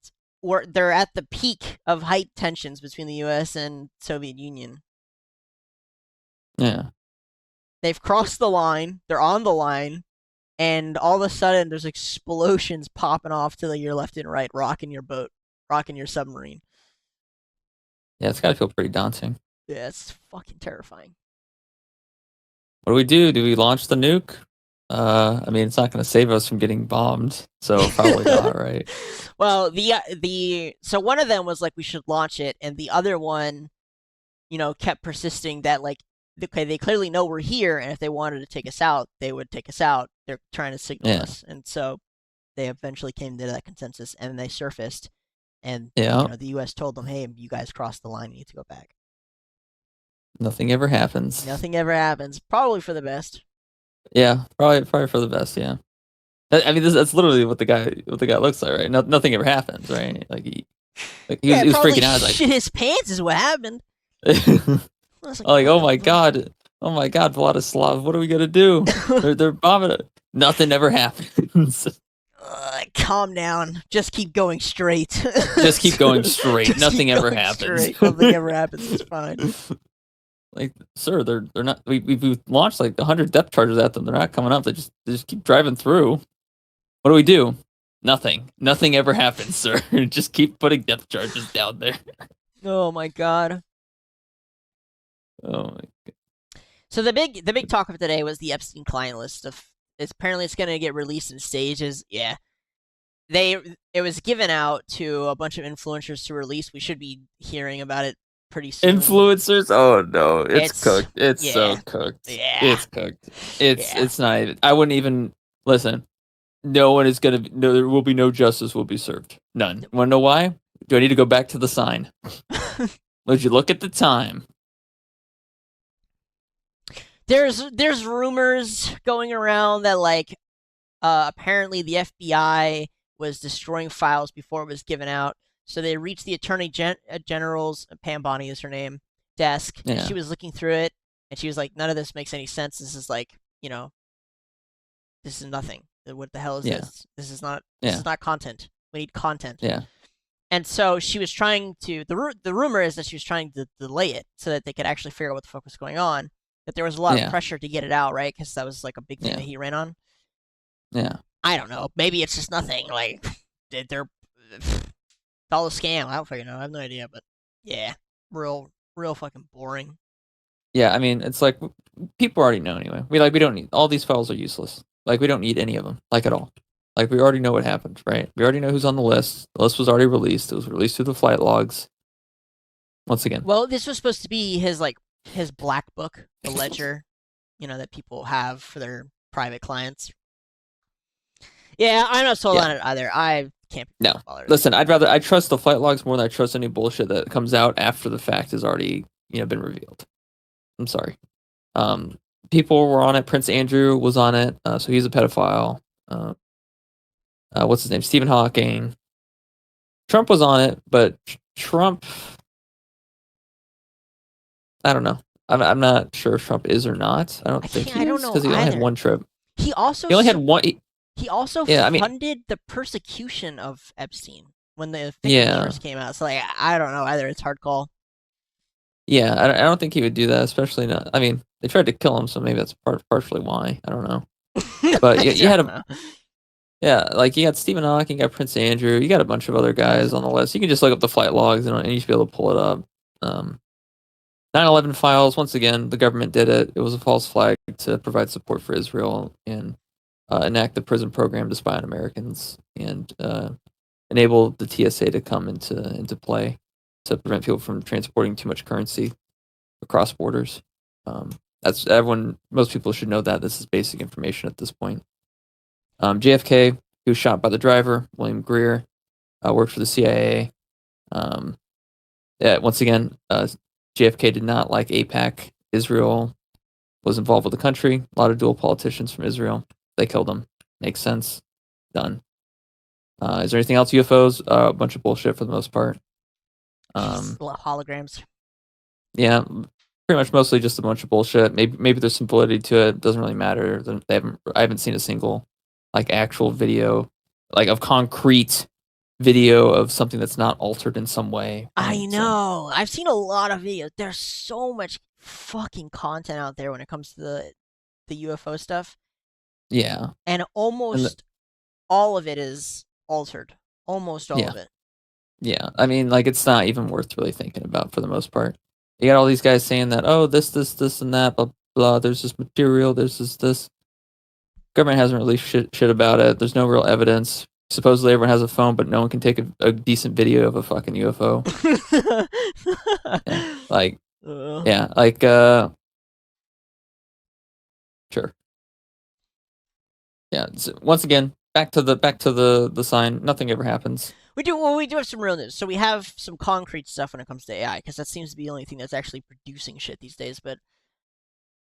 [SPEAKER 1] they're at the peak of height tensions between the U.S. and Soviet Union.
[SPEAKER 2] yeah.
[SPEAKER 1] They've crossed the line. They're on the line, and all of a sudden, there's explosions popping off to your left and right, rocking your boat, rocking your submarine.
[SPEAKER 2] Yeah, it's gotta feel pretty daunting.
[SPEAKER 1] Yeah, it's fucking terrifying.
[SPEAKER 2] What do we do? Do we launch the nuke? I mean, it's not gonna save us from getting bombed, so probably not, right?
[SPEAKER 1] Well, the so one of them was like we should launch it, and the other one, kept persisting that like okay, they clearly know we're here, and if they wanted to take us out, they would take us out. They're trying to signal
[SPEAKER 2] Yeah,
[SPEAKER 1] us, and so they eventually came to that consensus, and they surfaced, and
[SPEAKER 2] yeah.
[SPEAKER 1] the U.S. told them, "Hey, you guys crossed the line. You need to go back."
[SPEAKER 2] Nothing ever happens.
[SPEAKER 1] Nothing ever happens. Probably for the best.
[SPEAKER 2] Yeah, probably for the best. Yeah. I mean, that's literally what the guy looks like, right? Nothing ever happens, right?
[SPEAKER 1] Yeah,
[SPEAKER 2] He was
[SPEAKER 1] probably
[SPEAKER 2] freaking out. He's
[SPEAKER 1] shit his pants is what happened.
[SPEAKER 2] like,
[SPEAKER 1] I was like,
[SPEAKER 2] like,
[SPEAKER 1] what the fuck?
[SPEAKER 2] oh my god, Vladislav, what are we gonna do? They're bombing it. Nothing ever happens.
[SPEAKER 1] Calm down. Just keep going straight.
[SPEAKER 2] Just keep going straight.
[SPEAKER 1] Just keep
[SPEAKER 2] Nothing ever
[SPEAKER 1] going
[SPEAKER 2] happens.
[SPEAKER 1] straight. Nothing ever happens. It's fine.
[SPEAKER 2] Like, sir, they're not. We've launched like 100 depth charges at them. They're not coming up. They just keep driving through. What do we do? Nothing. Nothing ever happens, sir. Just keep putting depth charges down there.
[SPEAKER 1] Oh my god.
[SPEAKER 2] Oh my.
[SPEAKER 1] So the big talk of today was the Epstein client list of it's going to get released in stages. Yeah, they it was given out to a bunch of influencers to release. We should be hearing about it pretty soon.
[SPEAKER 2] Influencers? Oh no, it's
[SPEAKER 1] It's
[SPEAKER 2] cooked. It's so
[SPEAKER 1] yeah,
[SPEAKER 2] cooked.
[SPEAKER 1] yeah,
[SPEAKER 2] It's cooked. It's
[SPEAKER 1] yeah.
[SPEAKER 2] it's not even. I wouldn't even listen. No one is gonna. No, there will be no justice will be served. None. Want to know why? Do I need to go back to the sign? Would you look at the time?
[SPEAKER 1] There's rumors going around that like apparently the FBI was destroying files before it was given out. So they reached the General's, Pam Bonnie is her name, desk, and
[SPEAKER 2] Yeah,
[SPEAKER 1] she was looking through it, and she was like, "None of this makes any sense. This is like, this is nothing. What the hell is
[SPEAKER 2] yeah,
[SPEAKER 1] this? This is not. This
[SPEAKER 2] yeah,
[SPEAKER 1] is not content. We need content."
[SPEAKER 2] yeah,
[SPEAKER 1] And so she was trying to. The rumor is that she was trying to delay it so that they could actually figure out what the fuck was going on. That there was a lot of
[SPEAKER 2] yeah,
[SPEAKER 1] pressure to get it out, right? Because that was like a big thing that
[SPEAKER 2] yeah,
[SPEAKER 1] he ran on.
[SPEAKER 2] yeah.
[SPEAKER 1] I don't know. Maybe it's just nothing. Like they're it's all a scam. I don't fucking know. I have no idea. But yeah, real fucking boring.
[SPEAKER 2] Yeah, I mean, it's like people already know anyway. We don't need all these files are useless. Like we don't need any of them, like at all. Like we already know what happened, right? We already know who's on the list. The list was already released. It was released through the flight logs. Once again,
[SPEAKER 1] Well, this was supposed to be his black book, the ledger, that people have for their private clients. Yeah, I'm not sold
[SPEAKER 2] yeah,
[SPEAKER 1] on it either. I can't be
[SPEAKER 2] no.
[SPEAKER 1] bothered with it.
[SPEAKER 2] Listen, I trust the flight logs more than I trust any bullshit that comes out after the fact has already been revealed. I'm sorry. Um, People were on it. Prince Andrew was on it, so he's a pedophile. What's his name? Stephen Hawking. Trump was on it, but Trump, I don't know. I'm not sure if Trump is or not. I don't
[SPEAKER 1] I
[SPEAKER 2] think
[SPEAKER 1] can't.
[SPEAKER 2] he
[SPEAKER 1] I don't
[SPEAKER 2] is
[SPEAKER 1] know
[SPEAKER 2] because he only had
[SPEAKER 1] either.
[SPEAKER 2] one trip.
[SPEAKER 1] He also
[SPEAKER 2] He only had one.
[SPEAKER 1] he also
[SPEAKER 2] Yeah, I mean,
[SPEAKER 1] funded the persecution of Epstein when the fake
[SPEAKER 2] yeah,
[SPEAKER 1] pictures came out. So like, I don't know either. It's hard call.
[SPEAKER 2] yeah. I don't think he would do that, especially not. I mean, they tried to kill him, so maybe that's partially why. I don't know. But you
[SPEAKER 1] I
[SPEAKER 2] had
[SPEAKER 1] don't
[SPEAKER 2] a
[SPEAKER 1] know.
[SPEAKER 2] yeah, like you got Stephen Hawking, you got Prince Andrew, you got a bunch of other guys on the list. You can just look up the flight logs and you should be able to pull it up. Um, 9/11 files. Once again, the government did it. It was a false flag to provide support for Israel and enact the prison program to spy on Americans and enable the TSA to come into play to prevent people from transporting too much currency across borders. Um, that's everyone. Most people should know that this is basic information at this point. JFK, he was shot by the driver, William Greer, worked for the CIA. Um, yeah, once again, JFK did not like AIPAC. Israel was involved with the country. A lot of dual politicians from Israel. They killed him. Makes sense. Done. Is there anything else? UFOs? A bunch of bullshit for the most part.
[SPEAKER 1] Just
[SPEAKER 2] Um,
[SPEAKER 1] holograms.
[SPEAKER 2] yeah, pretty much mostly just a bunch of bullshit. Maybe there's some validity to it. Doesn't really matter. I haven't seen a single like actual video, like of concrete video of something that's not altered in some way. Right.
[SPEAKER 1] I
[SPEAKER 2] So
[SPEAKER 1] know. I've seen a lot of videos. There's so much fucking content out there when it comes to the UFO stuff,
[SPEAKER 2] yeah,
[SPEAKER 1] and
[SPEAKER 2] and
[SPEAKER 1] almost all of it is altered. Almost all
[SPEAKER 2] yeah,
[SPEAKER 1] of it.
[SPEAKER 2] yeah. I mean, like it's not even worth really thinking about for the most part. You got all these guys saying that, oh, this, and that, blah, blah. There's this material. There's this. Government hasn't released shit about it. There's no real evidence. Supposedly everyone has a phone, but no one can take a decent video of a fucking UFO. Yeah, like
[SPEAKER 1] uh,
[SPEAKER 2] yeah, like sure. Yeah. So once again, back to the sign. Nothing ever happens.
[SPEAKER 1] we do have some real news. So we have some concrete stuff when it comes to AI because that seems to be the only thing that's actually producing shit these days. But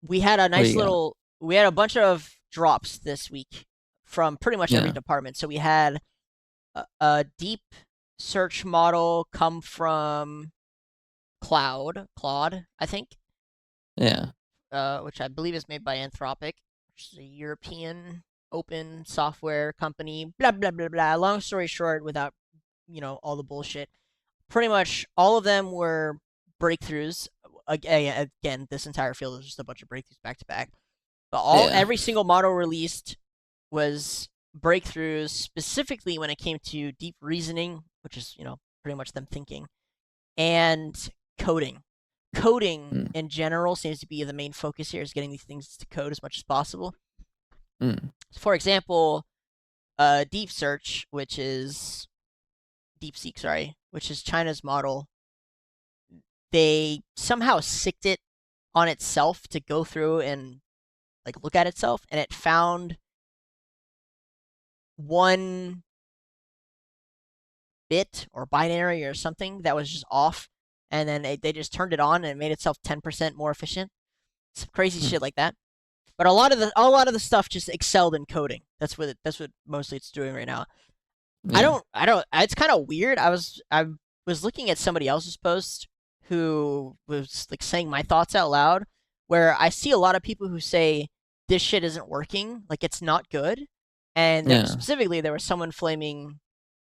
[SPEAKER 2] What do you got?
[SPEAKER 1] we had a bunch of drops this week from pretty much every
[SPEAKER 2] Yeah,
[SPEAKER 1] department. So we had a deep search model come from Claude, I think,
[SPEAKER 2] yeah,
[SPEAKER 1] which I believe is made by Anthropic, which is a European open software company. Blah blah blah blah. Long story short, without all the bullshit, pretty much all of them were breakthroughs. Again, this entire field is just a bunch of breakthroughs back to back. But
[SPEAKER 2] yeah,
[SPEAKER 1] every single model released was breakthroughs specifically when it came to deep reasoning, which is pretty much them thinking, and coding. Coding
[SPEAKER 2] mm,
[SPEAKER 1] in general seems to be the main focus here, is getting these things to code as much as possible.
[SPEAKER 2] Mm.
[SPEAKER 1] For example, Deep Search, which is DeepSeek, sorry, which is China's model, they somehow sicked it on itself to go through and like look at itself, and it found one bit or binary or something that was just off, and then they just turned it on and it made itself 10% more efficient. Some crazy
[SPEAKER 2] Mm.
[SPEAKER 1] shit like that. But a lot of the stuff just excelled in coding. That's what mostly it's doing right now.
[SPEAKER 2] Yeah.
[SPEAKER 1] I don't. It's kind of weird. I was looking at somebody else's post who was like saying my thoughts out loud, where I see a lot of people who say this shit isn't working, like it's not good, and
[SPEAKER 2] Yeah.
[SPEAKER 1] specifically there was someone flaming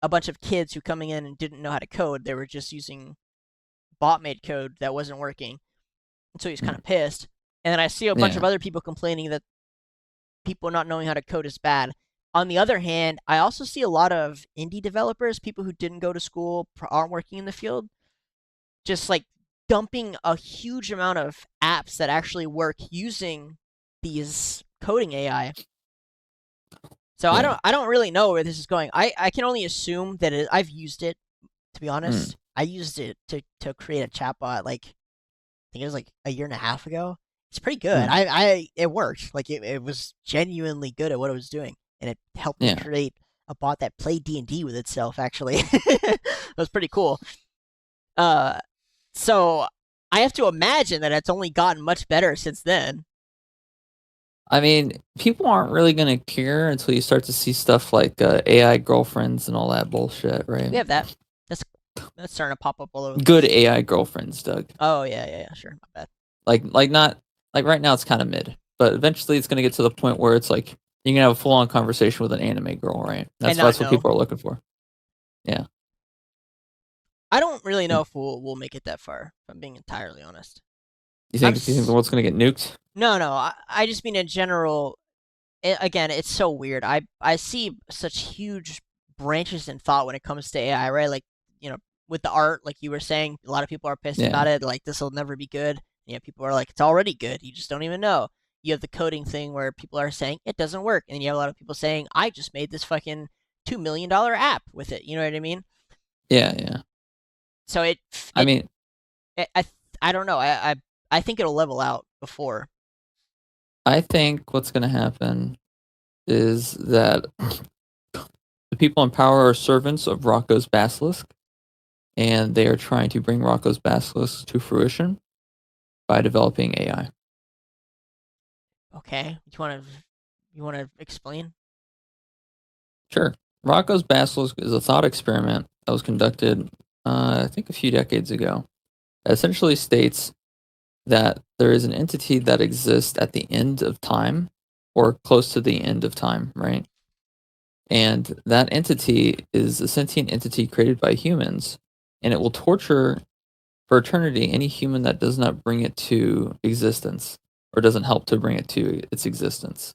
[SPEAKER 1] a bunch of kids who coming in and didn't know how to code. They were just using bot made code that wasn't working, and so he's kind
[SPEAKER 2] Mm.
[SPEAKER 1] of pissed. And then I see a bunch of
[SPEAKER 2] Yeah.
[SPEAKER 1] other people complaining that people not knowing how to code is bad. On the other hand, I also see a lot of indie developers, people who didn't go to school, aren't working in the field, just like dumping a huge amount of apps that actually work using these coding AI. So I
[SPEAKER 2] Yeah.
[SPEAKER 1] don't I don't really know where this is going. I can only assume that I've used it, to be
[SPEAKER 2] Mm.
[SPEAKER 1] honest. I used it to create a chatbot like I think it was like a year and a half ago. It's pretty good.
[SPEAKER 2] Mm.
[SPEAKER 1] It worked. Like it was genuinely good at what it was doing, and it helped me
[SPEAKER 2] Yeah.
[SPEAKER 1] create a bot that played D&D with itself. Actually, it was pretty cool. Uh, so I have to imagine that it's only gotten much better since then.
[SPEAKER 2] I mean, people aren't really gonna care until you start to see stuff like AI girlfriends and all that bullshit, right?
[SPEAKER 1] We have that. That's that's starting to pop up all over the
[SPEAKER 2] Good
[SPEAKER 1] place.
[SPEAKER 2] AI girlfriends, Doug.
[SPEAKER 1] Oh yeah, yeah, yeah. Sure, my bad.
[SPEAKER 2] Like not like right now it's kind of mid, but eventually it's gonna get to the point where it's like you can have a full on conversation with an anime girl, right?
[SPEAKER 1] And not
[SPEAKER 2] That's what
[SPEAKER 1] know.
[SPEAKER 2] people are looking for. Yeah.
[SPEAKER 1] I don't really know
[SPEAKER 2] And
[SPEAKER 1] if we'll make it that far. If I'm being entirely honest.
[SPEAKER 2] you think the world's gonna get nuked?
[SPEAKER 1] No, no. I just mean in general. Again, it's so weird. I see such huge branches in thought when it comes to AI, right? Like, with the art, like you were saying, a lot of people are pissed
[SPEAKER 2] Yeah.
[SPEAKER 1] about it. Like, this will never be good. People are like, it's already good. You just don't even know. You have the coding thing where people are saying it doesn't work, and you have a lot of people saying, I just made this fucking $2 million app with it. You know what I mean?
[SPEAKER 2] Yeah, yeah.
[SPEAKER 1] So
[SPEAKER 2] I
[SPEAKER 1] it,
[SPEAKER 2] mean,
[SPEAKER 1] it I don't know. I think it'll level out before.
[SPEAKER 2] I think what's gonna happen is that the people in power are servants of Rocco's basilisk, and they are trying to bring Rocco's basilisk to fruition by developing AI.
[SPEAKER 1] Okay, you want to explain?
[SPEAKER 2] Sure. Rocco's basilisk is a thought experiment that was conducted, I think, a few decades ago. That essentially states that there is an entity that exists at the end of time or close to the end of time, right? And that entity is a sentient entity created by humans, and it will torture for eternity any human that does not bring it to existence or doesn't help to bring it to its existence.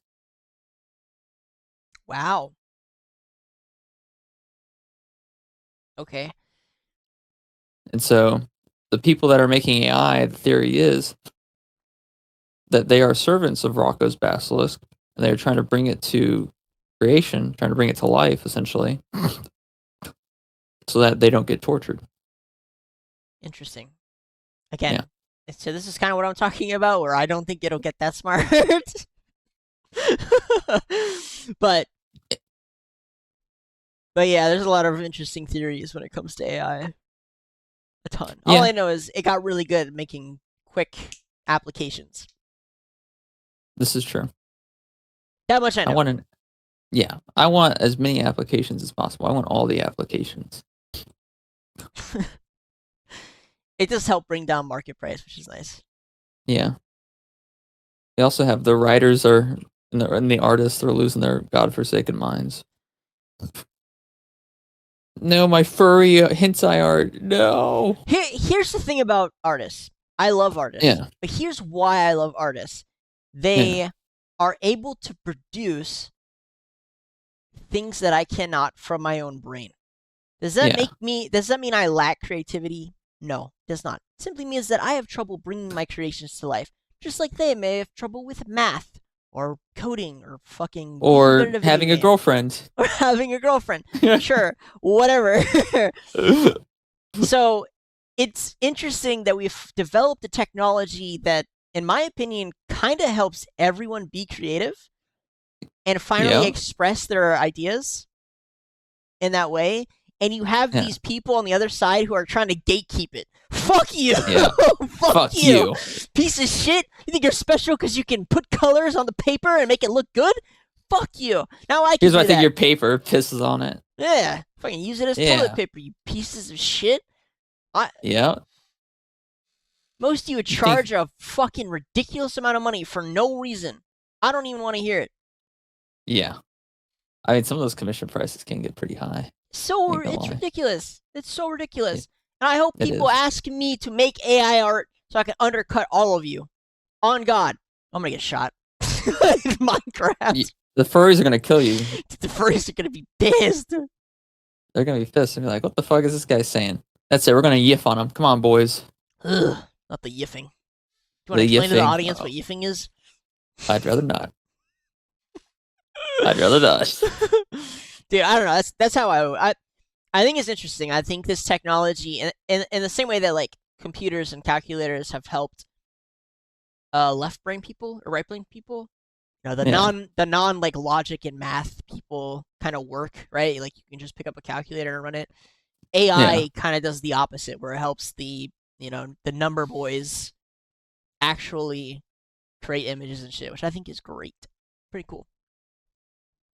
[SPEAKER 1] Wow. Okay.
[SPEAKER 2] And so the people that are making AI, the theory is that they are servants of Rocco's basilisk, and they're trying to bring it to creation, trying to bring it to life, essentially, so that they don't get tortured.
[SPEAKER 1] Interesting.
[SPEAKER 2] Yeah.
[SPEAKER 1] Again, so this is kind of what I'm talking about, where I don't think it'll get that smart. but but yeah, there's a lot of interesting theories when it comes to AI. A ton. All
[SPEAKER 2] Yeah,
[SPEAKER 1] I know is it got really good at making quick applications.
[SPEAKER 2] this is true.
[SPEAKER 1] That much I
[SPEAKER 2] I
[SPEAKER 1] know.
[SPEAKER 2] want an yeah, I want as many applications as possible. I want all the applications.
[SPEAKER 1] It does help bring down market price, which is nice.
[SPEAKER 2] Yeah. They also have the writers are and the artists are losing their godforsaken minds. No, my furry hentai art. No.
[SPEAKER 1] Here's the thing about artists. I love artists,
[SPEAKER 2] Yeah.
[SPEAKER 1] but here's why I love artists.
[SPEAKER 2] Yeah.
[SPEAKER 1] They are able to produce things that I cannot from my own brain.
[SPEAKER 2] Yeah.
[SPEAKER 1] Does that mean I lack creativity? No, it does not. It simply means that I have trouble bringing my creations to life, just like they may have trouble with math or coding or fucking being good
[SPEAKER 2] Or
[SPEAKER 1] at a video
[SPEAKER 2] having a
[SPEAKER 1] game
[SPEAKER 2] girlfriend.
[SPEAKER 1] or having a girlfriend. Sure, whatever. So it's interesting that we've developed a technology that, in my opinion, kind of helps everyone be creative and finally
[SPEAKER 2] Yeah.
[SPEAKER 1] express their ideas in that way. And you have
[SPEAKER 2] Yeah.
[SPEAKER 1] these people on the other side who are trying to gatekeep it. Fuck you!
[SPEAKER 2] Yeah.
[SPEAKER 1] Fuck
[SPEAKER 2] Fuck
[SPEAKER 1] you!
[SPEAKER 2] you.
[SPEAKER 1] Piece of shit! You think you're special because you can put colors on the paper and make it look good? Fuck you! Now I can
[SPEAKER 2] Here's what I
[SPEAKER 1] do
[SPEAKER 2] think
[SPEAKER 1] that.
[SPEAKER 2] your paper pisses on it.
[SPEAKER 1] Yeah, fucking use it as toilet
[SPEAKER 2] Yeah.
[SPEAKER 1] paper, you pieces of shit. I
[SPEAKER 2] Yeah.
[SPEAKER 1] Most of you would
[SPEAKER 2] You think
[SPEAKER 1] charge a fucking ridiculous amount of money for no reason. I don't even want to hear it.
[SPEAKER 2] yeah. I mean, some of those commission prices can get pretty high.
[SPEAKER 1] So
[SPEAKER 2] Ain't gonna
[SPEAKER 1] it's
[SPEAKER 2] lie.
[SPEAKER 1] ridiculous. It's so
[SPEAKER 2] It,
[SPEAKER 1] ridiculous. And I hope
[SPEAKER 2] it
[SPEAKER 1] people
[SPEAKER 2] is.
[SPEAKER 1] ask me to make AI art so I can undercut all of you. On God, I'm gonna get shot. In Minecraft.
[SPEAKER 2] The furries are gonna kill you.
[SPEAKER 1] The furries are gonna be pissed.
[SPEAKER 2] They're gonna be pissed and be like, "What the fuck is this guy saying?" That's it. We're gonna yiff on him. Come on, boys.
[SPEAKER 1] Ugh, not the yiffing. Do you want to
[SPEAKER 2] The
[SPEAKER 1] explain to the
[SPEAKER 2] yiffing.
[SPEAKER 1] audience what yiffing is?
[SPEAKER 2] I'd rather not. I'd rather not.
[SPEAKER 1] Dude, I don't know. That's how I think it's interesting. I think this technology, in the same way that like computers and calculators have helped left brain people or right brain people,
[SPEAKER 2] Yeah.
[SPEAKER 1] the non like logic and math people kind of work, right? Like you can just pick up a calculator and run it.
[SPEAKER 2] Yeah.
[SPEAKER 1] AI kind of does the opposite, where it helps the number boys actually create images and shit, which I think is great. Pretty cool.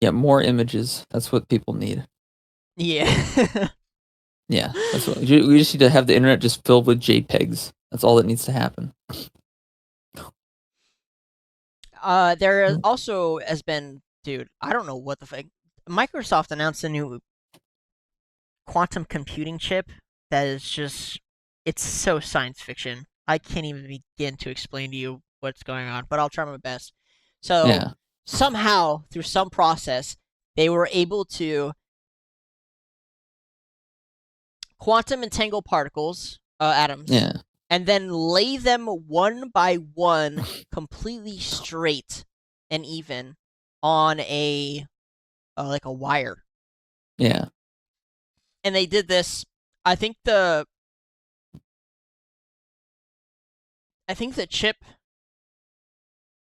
[SPEAKER 2] Yeah. More images. That's what people need.
[SPEAKER 1] Yeah.
[SPEAKER 2] Yeah. That's what we just need to have the internet just filled with JPEGs. That's all that needs to happen.
[SPEAKER 1] There also has been, dude, I don't know what the fuck. Microsoft announced a new quantum computing chip that is just, it's so science fiction. I can't even begin to explain to you what's going on, but I'll try my best. So,
[SPEAKER 2] Yeah.
[SPEAKER 1] somehow, through some process, they were able to quantum entangle particles, atoms,
[SPEAKER 2] Yeah.
[SPEAKER 1] and then lay them one by one completely straight and even on a like a wire.
[SPEAKER 2] Yeah.
[SPEAKER 1] And they did this. I think the chip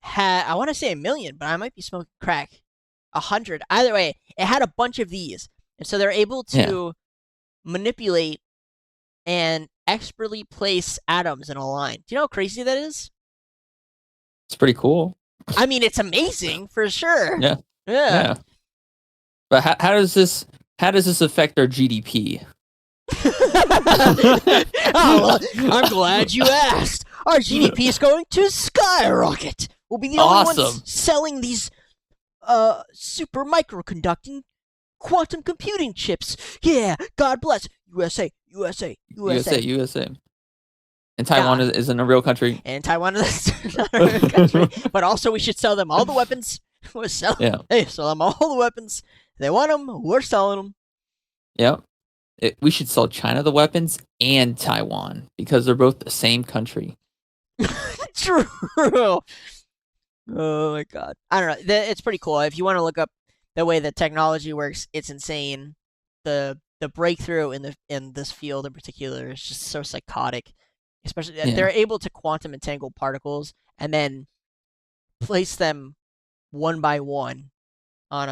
[SPEAKER 1] had, I want to say 1,000,000, but I might be smoking crack. 100. Either way, it had a bunch of these, and so they're able
[SPEAKER 2] Yeah.
[SPEAKER 1] to manipulate and expertly place atoms in a line. Do you know how crazy that is?
[SPEAKER 2] It's pretty cool.
[SPEAKER 1] I mean, it's amazing for sure.
[SPEAKER 2] Yeah.
[SPEAKER 1] Yeah.
[SPEAKER 2] Yeah. But how does this affect our GDP?
[SPEAKER 1] Oh, well, I'm glad you asked. Our GDP is going to skyrocket. We'll be the only
[SPEAKER 2] Awesome.
[SPEAKER 1] ones selling these super microconducting quantum computing chips. Yeah, God bless USA, USA, USA.
[SPEAKER 2] USA. And Taiwan isn't a real country.
[SPEAKER 1] And Taiwan is not a real country. But also, we should sell them all the weapons. We'll sell,
[SPEAKER 2] Yeah.
[SPEAKER 1] Hey, sell them all the weapons. If they want them, we're selling them.
[SPEAKER 2] Yep. We should sell China the weapons and Taiwan because they're both the same country.
[SPEAKER 1] True. Oh my god. I don't know. It's pretty cool. If you want to look up the way that technology works, it's insane. The breakthrough in this field in particular is just so psychotic. Especially they're able to quantum entangle particles and then place them one by one on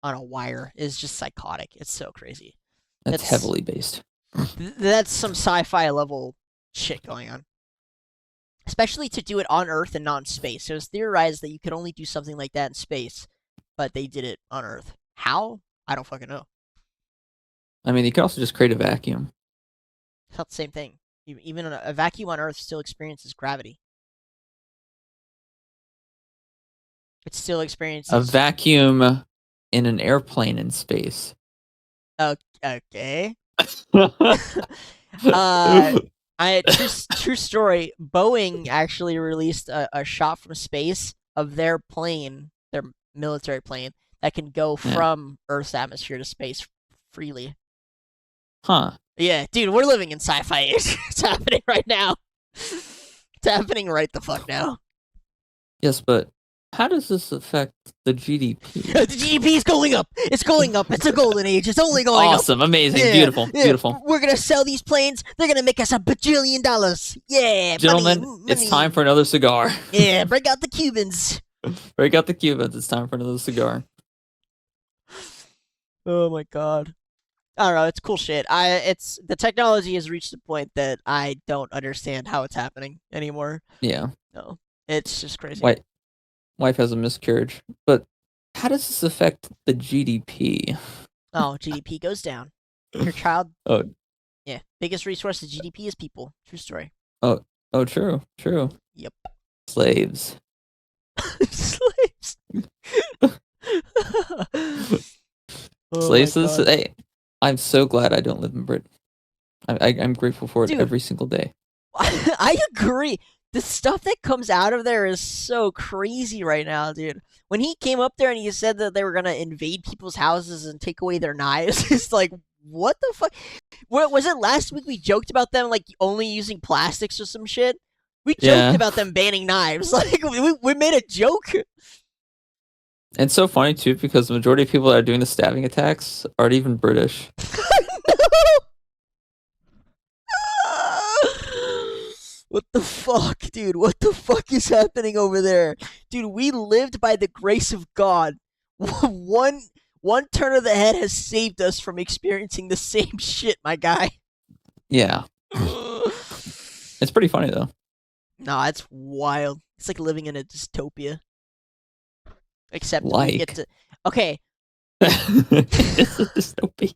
[SPEAKER 1] a wire is just psychotic. It's so crazy.
[SPEAKER 2] That's heavily based.
[SPEAKER 1] That's some sci-fi level shit going on. Especially to do it on Earth and not in space. It was theorized that you could only do something like that in space, but they did it on Earth. How? I don't fucking know.
[SPEAKER 2] I mean, you could also just create a vacuum.
[SPEAKER 1] It's not the same thing. Even a vacuum on Earth still experiences gravity. It still experiences
[SPEAKER 2] a vacuum in an airplane in space.
[SPEAKER 1] Okay. True story. Boeing actually released a shot from space of their plane, their military plane, that can go from Earth's atmosphere to space freely.
[SPEAKER 2] Huh.
[SPEAKER 1] Yeah, dude, we're living in sci-fi age. It's happening right now. It's happening right the fuck now.
[SPEAKER 2] Yes, but how does this affect the GDP?
[SPEAKER 1] The GDP is going up. It's going up. It's a golden age. It's only going up.
[SPEAKER 2] Awesome, amazing,
[SPEAKER 1] Yeah,
[SPEAKER 2] beautiful,
[SPEAKER 1] yeah.
[SPEAKER 2] beautiful.
[SPEAKER 1] We're gonna sell these planes. They're gonna make us $1 bajillion. Yeah,
[SPEAKER 2] Gentlemen,
[SPEAKER 1] money,
[SPEAKER 2] it's
[SPEAKER 1] money.
[SPEAKER 2] time for another cigar.
[SPEAKER 1] Yeah, break out the Cubans.
[SPEAKER 2] Break out the Cubans. It's time for another cigar.
[SPEAKER 1] Oh my god. I don't know. It's cool shit. It's the technology has reached a point that I don't understand how it's happening anymore.
[SPEAKER 2] Yeah.
[SPEAKER 1] No, it's just crazy.
[SPEAKER 2] Wife has a miscarriage. But how does this affect the GDP?
[SPEAKER 1] Oh, GDP goes down. Your child.
[SPEAKER 2] Oh,
[SPEAKER 1] Yeah, biggest resource of GDP is people. True story.
[SPEAKER 2] oh, oh, true, true.
[SPEAKER 1] Yep.
[SPEAKER 2] Slaves.
[SPEAKER 1] Slaves. Oh
[SPEAKER 2] Slaves
[SPEAKER 1] my
[SPEAKER 2] to this.
[SPEAKER 1] god.
[SPEAKER 2] Hey, I'm so glad I don't live in Britain. I'm grateful for it
[SPEAKER 1] Dude.
[SPEAKER 2] every single day.
[SPEAKER 1] I agree. The stuff that comes out of there is so crazy right now, dude. When he came up there and he said that they were gonna invade people's houses and take away their knives, it's like, what the fuck? What was it last week? We joked about them like only using plastics or some shit. We joked
[SPEAKER 2] Yeah.
[SPEAKER 1] about them banning knives. Like we made a joke.
[SPEAKER 2] And it's so funny too because the majority of people that are doing the stabbing attacks aren't even British.
[SPEAKER 1] What the fuck, dude? What the fuck is happening over there? Dude, we lived by the grace of God. One turn of the head has saved us from experiencing the same shit, my guy.
[SPEAKER 2] Yeah. It's pretty funny though.
[SPEAKER 1] No, it's wild. It's like living in a dystopia. Except we
[SPEAKER 2] Like.
[SPEAKER 1] get to. Okay,
[SPEAKER 2] It's a dystopia.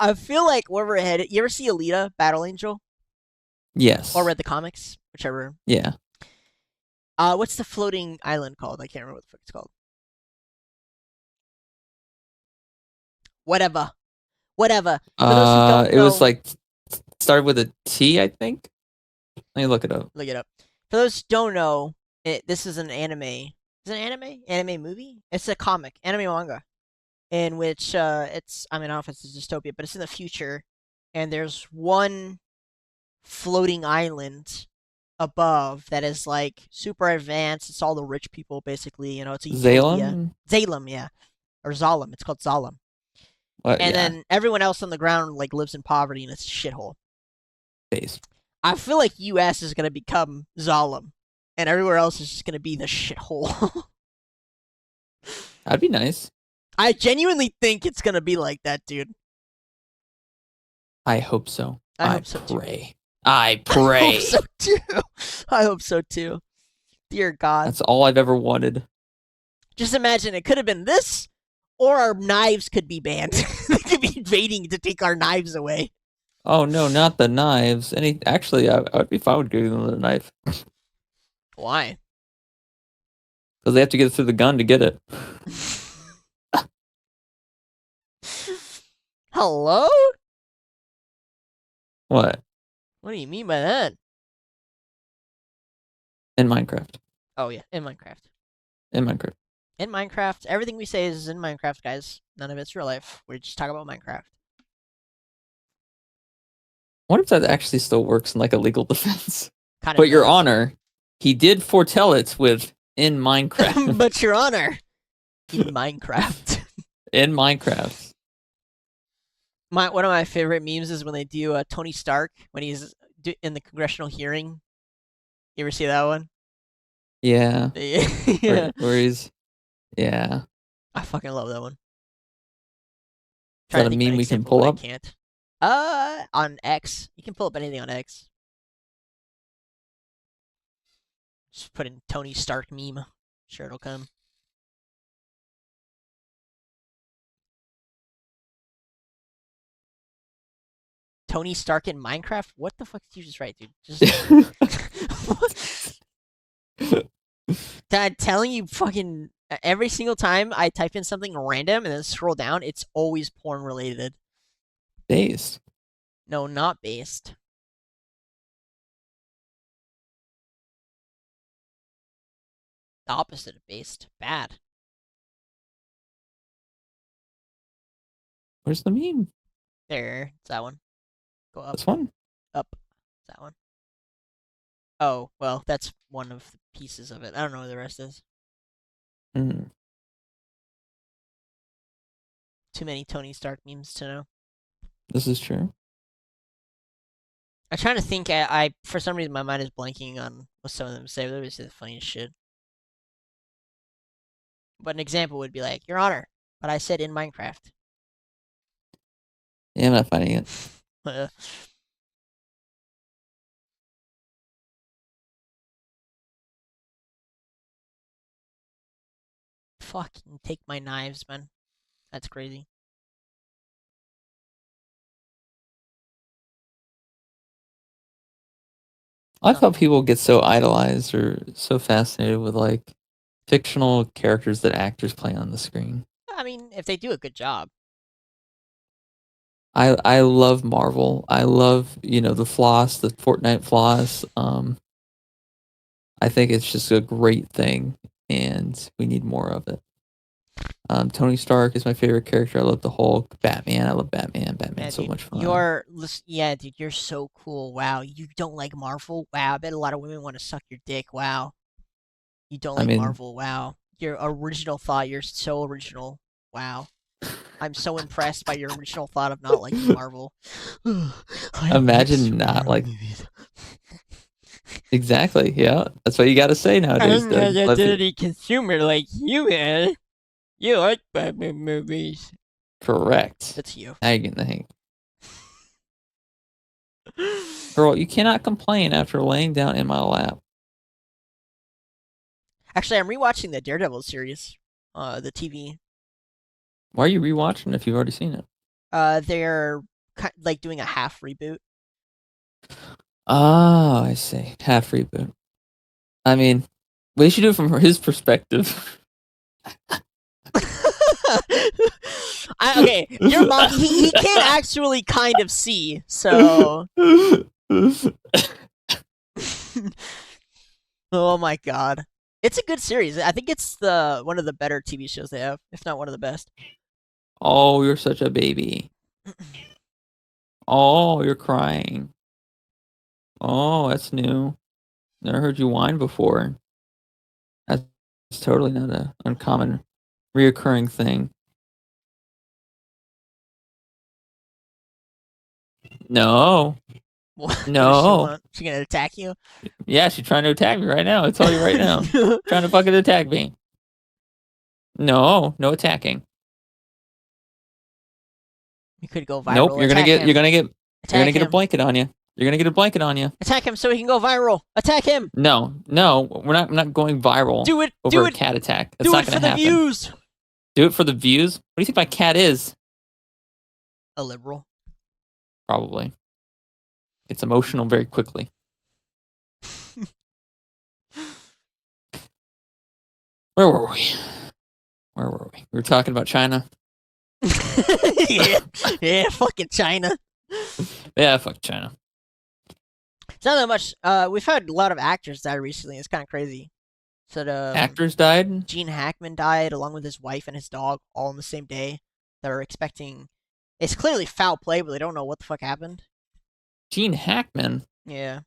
[SPEAKER 1] I feel like where we're headed. You ever see Alita, Battle Angel,
[SPEAKER 2] Yes.
[SPEAKER 1] or read the comics, whichever.
[SPEAKER 2] Yeah.
[SPEAKER 1] What's the floating island called? I can't remember what the fuck it's called. Whatever. Whatever. For those who don't
[SPEAKER 2] It was
[SPEAKER 1] know,
[SPEAKER 2] like started with a T, I think. Let me look it up.
[SPEAKER 1] look it up. For those who don't know, this is an anime. Is it an anime? Anime movie? It's a comic, anime manga, in which it's. I mean, I don't know if it's a dystopia, but it's in the future, and there's one floating island above that is like super advanced. It's all the rich people, basically. You know, it's a utopia.
[SPEAKER 2] Zalem?
[SPEAKER 1] Zalem, yeah, or Zalem. It's called Zalem. And
[SPEAKER 2] Yeah.
[SPEAKER 1] then everyone else on the ground like lives in poverty and it's a shithole.
[SPEAKER 2] Base.
[SPEAKER 1] I feel like US is gonna become Zalem, and everywhere else is just gonna be the shithole.
[SPEAKER 2] That'd be nice.
[SPEAKER 1] I genuinely think it's gonna be like that, dude.
[SPEAKER 2] I hope so.
[SPEAKER 1] I hope so too.
[SPEAKER 2] pray. I
[SPEAKER 1] I
[SPEAKER 2] pray.
[SPEAKER 1] hope so too. I hope so too. Dear God.
[SPEAKER 2] That's all I've ever wanted.
[SPEAKER 1] Just imagine it could have been this, or our knives could be banned. They could be invading to take our knives away.
[SPEAKER 2] Oh no, not the knives. Actually, I would be fine with giving them the knife
[SPEAKER 1] Why?
[SPEAKER 2] because they have to get through the gun to get it.
[SPEAKER 1] Hello?
[SPEAKER 2] What?
[SPEAKER 1] What do you mean by that?
[SPEAKER 2] In Minecraft.
[SPEAKER 1] Oh yeah, in Minecraft.
[SPEAKER 2] In Minecraft.
[SPEAKER 1] In Minecraft, everything we say is in Minecraft, guys. None of it's real life. We just talk about Minecraft.
[SPEAKER 2] What if that actually still works in like a legal defense?
[SPEAKER 1] Kind of
[SPEAKER 2] But Your
[SPEAKER 1] does.
[SPEAKER 2] Honor, he did foretell it with in Minecraft.
[SPEAKER 1] But Your Honor, in Minecraft.
[SPEAKER 2] In Minecraft.
[SPEAKER 1] One of my favorite memes is when they do Tony Stark when he's in the congressional hearing. You ever see that one?
[SPEAKER 2] Yeah.
[SPEAKER 1] Yeah.
[SPEAKER 2] Where he's. Yeah.
[SPEAKER 1] I fucking love that one.
[SPEAKER 2] Is
[SPEAKER 1] Trying
[SPEAKER 2] that
[SPEAKER 1] to
[SPEAKER 2] a
[SPEAKER 1] think of an
[SPEAKER 2] meme we can
[SPEAKER 1] example,
[SPEAKER 2] pull
[SPEAKER 1] but
[SPEAKER 2] up?
[SPEAKER 1] I can't. On X. You can pull up anything on X. Just put in Tony Stark meme. Sure, it'll come. Tony Stark in Minecraft? What the fuck did you just write, dude? I'm telling you, fucking every single time I type in something random and then scroll down, it's always porn related.
[SPEAKER 2] Based.
[SPEAKER 1] No, not based. The opposite of based. Bad.
[SPEAKER 2] Where's the meme?
[SPEAKER 1] There. It's that one. Go up.
[SPEAKER 2] This one?
[SPEAKER 1] Up. It's that one. Oh, well, that's one of the pieces of it. I don't know what the rest is.
[SPEAKER 2] Mm,
[SPEAKER 1] Too many Tony Stark memes to know.
[SPEAKER 2] this is true.
[SPEAKER 1] I'm trying to think. I for some reason my mind is blanking on what some of them say. They're just the funniest shit. But an example would be like, "Your Honor," but I said in Minecraft.
[SPEAKER 2] Yeah, I'm not finding it.
[SPEAKER 1] Fucking take my knives, man. That's crazy.
[SPEAKER 2] I thought
[SPEAKER 1] Nothing.
[SPEAKER 2] people get so idolized or so fascinated with like fictional characters that actors play on the screen.
[SPEAKER 1] I mean, if they do a good job.
[SPEAKER 2] I love Marvel. I love, the floss, the Fortnite floss. I think it's just a great thing and we need more of it. Tony Stark is my favorite character. I love the Hulk. Batman. I love Batman.
[SPEAKER 1] Yeah,
[SPEAKER 2] Batman's so
[SPEAKER 1] dude.
[SPEAKER 2] much fun.
[SPEAKER 1] Yeah, dude, you're so cool. Wow. You don't like Marvel? Wow. I bet a lot of women want to suck your dick. Wow. You don't
[SPEAKER 2] I
[SPEAKER 1] like
[SPEAKER 2] mean,
[SPEAKER 1] Marvel? Wow. Your original thought. You're so original. Wow. I'm so impressed by your original thought of not liking Marvel. I don't like
[SPEAKER 2] imagine not
[SPEAKER 1] superhero
[SPEAKER 2] like
[SPEAKER 1] movies.
[SPEAKER 2] exactly. Yeah, that's what you got to say nowadays,
[SPEAKER 1] I'm not
[SPEAKER 2] Doug.
[SPEAKER 1] a dirty consumer like you, man. You like Batman movies.
[SPEAKER 2] Correct.
[SPEAKER 1] That's you.
[SPEAKER 2] Now you're getting the hang. Girl, you cannot complain after laying down in my lap.
[SPEAKER 1] Actually, I'm rewatching the Daredevil series, the TV.
[SPEAKER 2] Why are you rewatching if you've already seen it?
[SPEAKER 1] They're like doing a half reboot.
[SPEAKER 2] Oh, I see. Half reboot. I mean, we should do it from his perspective.
[SPEAKER 1] Okay, your mom. He can actually kind of see. So, oh my god, it's a good series. I think it's the one of the better TV shows they have, if not one of the best.
[SPEAKER 2] Oh, you're such a baby. Oh, you're crying. Oh, that's new. Never heard you whine before. That's totally not an uncommon, reoccurring thing. No,
[SPEAKER 1] What does she
[SPEAKER 2] no.
[SPEAKER 1] want? She gonna attack you?
[SPEAKER 2] Yeah, she's trying to attack me right now. I tell you right now. Trying to fucking attack me. No, no attacking.
[SPEAKER 1] You could go
[SPEAKER 2] Nope,
[SPEAKER 1] viral. Attack him.
[SPEAKER 2] you're gonna
[SPEAKER 1] Attack
[SPEAKER 2] get a
[SPEAKER 1] him.
[SPEAKER 2] blanket on you. You're gonna get a blanket on you.
[SPEAKER 1] Attack him so he can go viral. Attack him.
[SPEAKER 2] No, no, I'm not going viral
[SPEAKER 1] Do it.
[SPEAKER 2] over
[SPEAKER 1] Do
[SPEAKER 2] a
[SPEAKER 1] it.
[SPEAKER 2] cat attack. That's
[SPEAKER 1] Do
[SPEAKER 2] not
[SPEAKER 1] it for
[SPEAKER 2] gonna
[SPEAKER 1] the
[SPEAKER 2] happen.
[SPEAKER 1] views.
[SPEAKER 2] Do it for the views? What do you think my cat is?
[SPEAKER 1] A liberal.
[SPEAKER 2] Probably. It's emotional very quickly. Where were we? Where were we? We were talking about China.
[SPEAKER 1] Yeah, yeah, fucking China.
[SPEAKER 2] Yeah, fuck China.
[SPEAKER 1] It's not that much. We've had a lot of actors die recently. It's kind of crazy. So
[SPEAKER 2] Actors died.
[SPEAKER 1] Gene Hackman died along with his wife and his dog all on the same day. They're expecting. It's clearly foul play, but they don't know what the fuck happened.
[SPEAKER 2] Gene Hackman.
[SPEAKER 1] Yeah,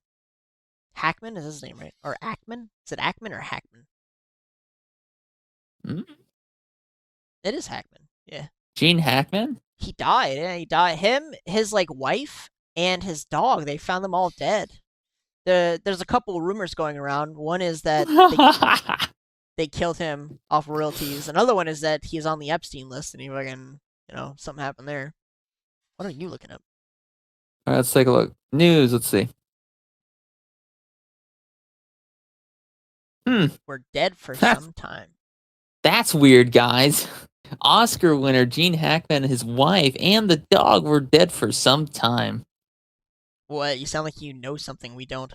[SPEAKER 1] Hackman is his name, right? Or Ackman? Is it Ackman or Hackman?
[SPEAKER 2] Hmm?
[SPEAKER 1] It is Hackman. Yeah.
[SPEAKER 2] Gene Hackman?
[SPEAKER 1] He died. Yeah, he died. Him, his like wife, and his dog. They found them all dead. There's a couple rumors going around. One is that they killed him off royalties. Another one is that he's on the Epstein list and he fucking, something happened there. What are you looking up?
[SPEAKER 2] All right, let's take a look. News, let's see.
[SPEAKER 1] We're dead for
[SPEAKER 2] That's,
[SPEAKER 1] some time.
[SPEAKER 2] that's weird, guys. Oscar winner Gene Hackman, his wife, and the dog were dead for some time.
[SPEAKER 1] What? You sound like you know something we don't.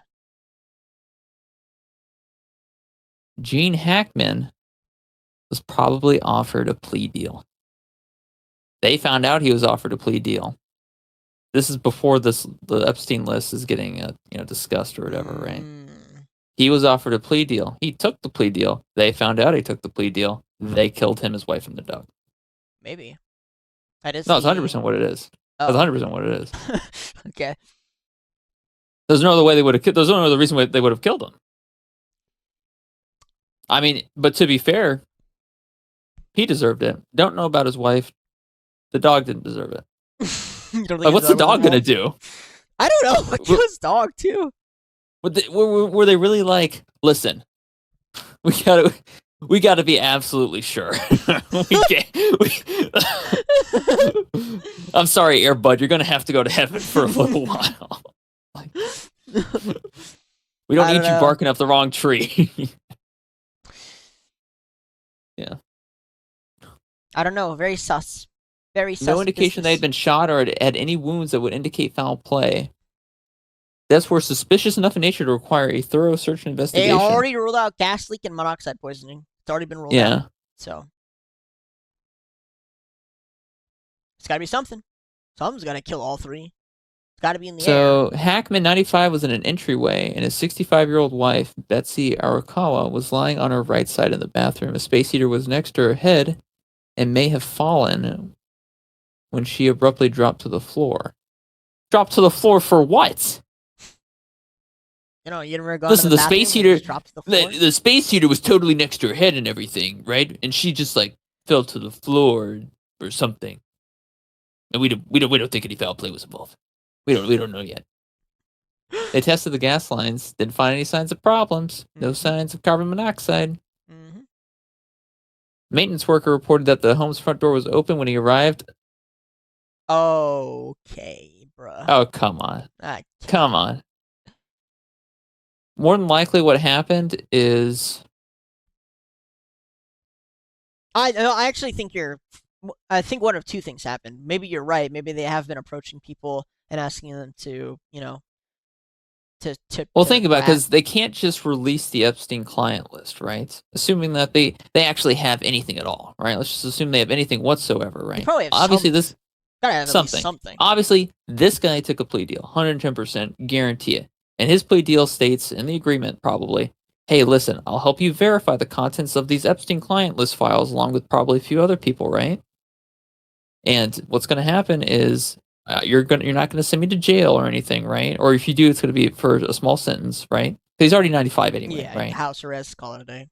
[SPEAKER 2] Gene Hackman was probably offered a plea deal. They found out he was offered a plea deal. This is before the Epstein list is getting discussed or whatever, right? He was offered a plea deal. He took the plea deal. They found out he took the plea deal. They killed him, his wife, and the dog.
[SPEAKER 1] Maybe. That is
[SPEAKER 2] No, it's 100% what it is. That's
[SPEAKER 1] Oh.
[SPEAKER 2] 100% what it is.
[SPEAKER 1] Okay.
[SPEAKER 2] There's no other way they would have. There's no other reason why they would have killed him. I mean, but to be fair, he deserved it. Don't know about his wife. The dog didn't deserve it.
[SPEAKER 1] You don't think
[SPEAKER 2] Like,
[SPEAKER 1] his
[SPEAKER 2] what's the
[SPEAKER 1] dog was
[SPEAKER 2] dog gonna
[SPEAKER 1] involved?
[SPEAKER 2] do?
[SPEAKER 1] I don't know. Kill his dog too.
[SPEAKER 2] Were they really like, listen, we gotta we gotta be absolutely sure. we can't. I'm sorry, Airbud. You're gonna have to go to heaven for a little while. Like, we don't
[SPEAKER 1] I don't
[SPEAKER 2] need you
[SPEAKER 1] know.
[SPEAKER 2] barking up the wrong tree. Yeah.
[SPEAKER 1] I don't know. Very sus. Very
[SPEAKER 2] No
[SPEAKER 1] sus
[SPEAKER 2] indication they had
[SPEAKER 1] business.
[SPEAKER 2] been shot or had any wounds that would indicate foul play. Deaths were suspicious enough in nature to require a thorough search and
[SPEAKER 1] They
[SPEAKER 2] investigation.
[SPEAKER 1] already ruled out gas leak and monoxide poisoning. It's already been ruled out.
[SPEAKER 2] Yeah.
[SPEAKER 1] So it's got to be something. Something's gonna kill all three. It's got to be in the air.
[SPEAKER 2] So Hackman, 95, was in an entryway, and his 65-year-old wife, Betsy Arakawa, was lying on her right side in the bathroom. A space heater was next to her head and may have fallen when she abruptly dropped to the floor. Dropped to the floor for what?
[SPEAKER 1] You know, you never gone to
[SPEAKER 2] Listen,
[SPEAKER 1] the
[SPEAKER 2] the
[SPEAKER 1] bathroom
[SPEAKER 2] space
[SPEAKER 1] and
[SPEAKER 2] heater,
[SPEAKER 1] just dropped to the floor.
[SPEAKER 2] the space heater was totally next to her head and everything, right? And she just like fell to the floor or something. And we don't think any foul play was involved. We don't know yet. They tested the gas lines, didn't find any signs of problems. No signs of carbon monoxide.
[SPEAKER 1] Mm-hmm.
[SPEAKER 2] Maintenance worker reported that the home's front door was open when he arrived.
[SPEAKER 1] Okay, bruh.
[SPEAKER 2] Oh, come on.
[SPEAKER 1] Okay.
[SPEAKER 2] Come on. More than likely what happened is
[SPEAKER 1] I actually think you're. I think one of two things happened. Maybe you're right. Maybe they have been approaching people and asking them to,
[SPEAKER 2] well,
[SPEAKER 1] to
[SPEAKER 2] think about it,
[SPEAKER 1] rat.
[SPEAKER 2] because they can't just release the Epstein client list, right? Assuming that they actually have anything at all, right? Let's just assume they have anything whatsoever,
[SPEAKER 1] They
[SPEAKER 2] right?
[SPEAKER 1] probably have
[SPEAKER 2] Obviously,
[SPEAKER 1] some.
[SPEAKER 2] this
[SPEAKER 1] Gotta have at least
[SPEAKER 2] something.
[SPEAKER 1] something.
[SPEAKER 2] Obviously, this guy took a plea deal, 110%, guarantee it. And his plea deal states in the agreement, probably, hey, listen, I'll help you verify the contents of these Epstein client list files along with probably a few other people, right? And what's going to happen is you're not going to send me to jail or anything, right? Or if you do, it's going to be for a small sentence, right? He's already 95 anyway,
[SPEAKER 1] Yeah,
[SPEAKER 2] right?
[SPEAKER 1] house arrest, call it a day.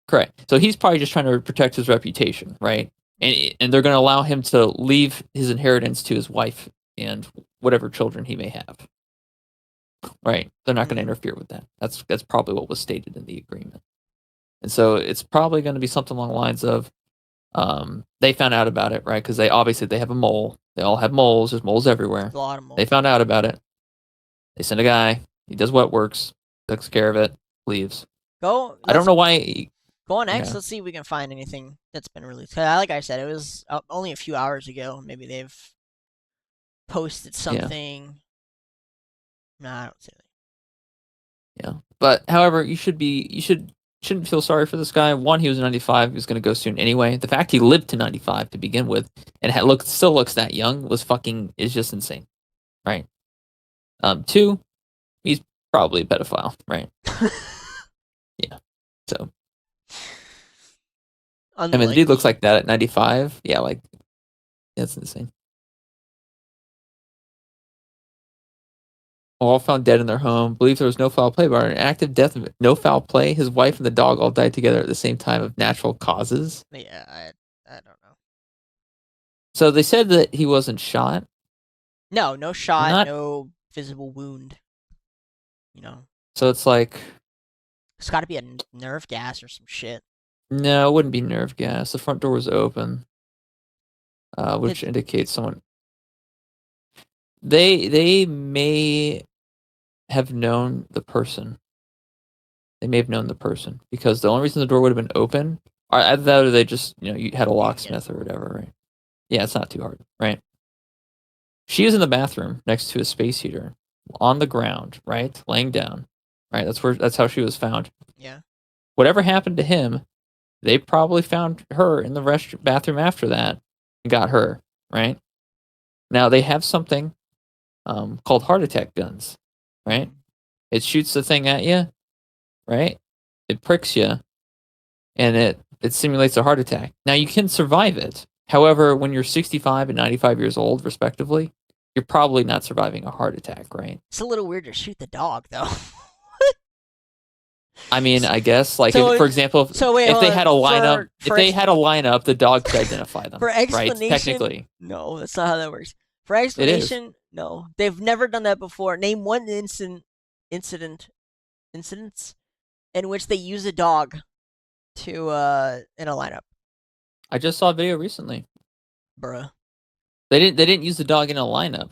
[SPEAKER 2] Correct. So he's probably just trying to protect his reputation, right? And they're going to allow him to leave his inheritance to his wife and whatever children he may have. Right? They're not going to interfere with that. That's probably what was stated in the agreement. And so it's probably going to be something along the lines of they found out about it, right? Because they have a mole. They all have moles. There's moles everywhere.
[SPEAKER 1] A lot of moles.
[SPEAKER 2] They found out about it. They send a guy. He does what works. Takes care of it. Leaves. I don't know why.
[SPEAKER 1] Go on X.
[SPEAKER 2] Yeah.
[SPEAKER 1] Let's see if we can find anything that's been released. Like I said, it was only a few hours ago. Maybe they've posted something. No, I don't see it.
[SPEAKER 2] Yeah. But however, you shouldn't feel sorry for this guy. One, he was 95. He was going to go soon anyway. The fact he lived to 95 to begin with and still looks that young is just insane, right? Two, he's probably a pedophile, right? Yeah. So, I mean, the dude looks like that at 95. Yeah, like that's insane. All found dead in their home. Believe there was no foul play, but an active death of no foul play. His wife and the dog all died together at the same time of natural causes.
[SPEAKER 1] Yeah, I don't know.
[SPEAKER 2] So they said that he wasn't shot.
[SPEAKER 1] No shot, no visible wound.
[SPEAKER 2] So it's like
[SPEAKER 1] it's got to be a nerve gas or some shit.
[SPEAKER 2] No, it wouldn't be nerve gas. The front door was open, which indicates someone. They may have known the person. They may have known the person because the only reason the door would have been open, or either that or they just you had a locksmith or whatever, right? Yeah, it's not too hard, right? She was in the bathroom next to a space heater, on the ground, right, laying down, right. That's how she was found.
[SPEAKER 1] Yeah.
[SPEAKER 2] Whatever happened to him, they probably found her in the bathroom after that and got her, right? Now, they have something called heart attack guns, right? It shoots the thing at you, right? It pricks you, and it simulates a heart attack. Now, you can survive it. However, when you're 65 and 95 years old, respectively, you're probably not surviving a heart attack, right?
[SPEAKER 1] It's a little weird to shoot the dog, though.
[SPEAKER 2] I mean, I guess like if,
[SPEAKER 1] So,
[SPEAKER 2] for example,
[SPEAKER 1] so wait,
[SPEAKER 2] if
[SPEAKER 1] hold
[SPEAKER 2] they
[SPEAKER 1] on.
[SPEAKER 2] had a lineup, if
[SPEAKER 1] For
[SPEAKER 2] they had a lineup, the dog could identify
[SPEAKER 1] for
[SPEAKER 2] them, right?
[SPEAKER 1] explanation,
[SPEAKER 2] Technically,
[SPEAKER 1] no, that's not how that works. For
[SPEAKER 2] it is.
[SPEAKER 1] explanation, no, they've never done that before. Name one incident, incidents in which they use a dog to in a lineup,
[SPEAKER 2] I just saw a video recently.
[SPEAKER 1] bruh.
[SPEAKER 2] They didn't use the dog in a lineup.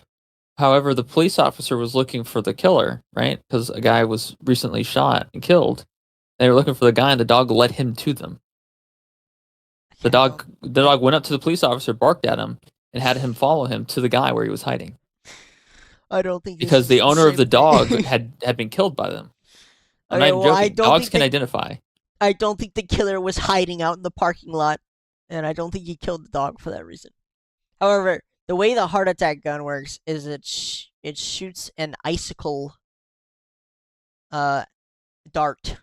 [SPEAKER 2] However, the police officer was looking for the killer, right? Because a guy was recently shot and killed. They were looking for the guy, and the dog led him to them. The
[SPEAKER 1] I don't.
[SPEAKER 2] dog went up to the police officer, barked at him, and had him follow him to the guy where he was hiding
[SPEAKER 1] I don't think this
[SPEAKER 2] because
[SPEAKER 1] is
[SPEAKER 2] the
[SPEAKER 1] the
[SPEAKER 2] owner of
[SPEAKER 1] same
[SPEAKER 2] the
[SPEAKER 1] thing.
[SPEAKER 2] dog had been killed by them. I'm not
[SPEAKER 1] Okay,
[SPEAKER 2] even
[SPEAKER 1] well,
[SPEAKER 2] joking. Dogs can identify.
[SPEAKER 1] I don't think the killer was hiding out in the parking lot, and I don't think he killed the dog for that reason. However, the way the heart attack gun works is it shoots an icicle uh dart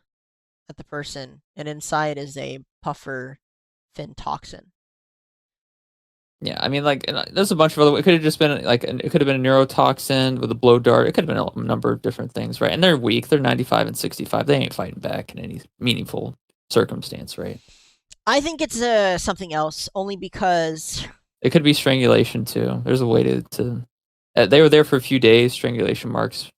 [SPEAKER 1] at the person, and inside is a puffer fin toxin.
[SPEAKER 2] Yeah, I mean, like, there's a bunch of other. It could have just been like, it could have been a neurotoxin with a blow dart. It could have been a number of different things, right? And they're weak. They're 95 and 65. They ain't fighting back in any meaningful circumstance, right?
[SPEAKER 1] I think it's something else, only because
[SPEAKER 2] It could be strangulation too. There's a way to. They were there for a few days. Strangulation marks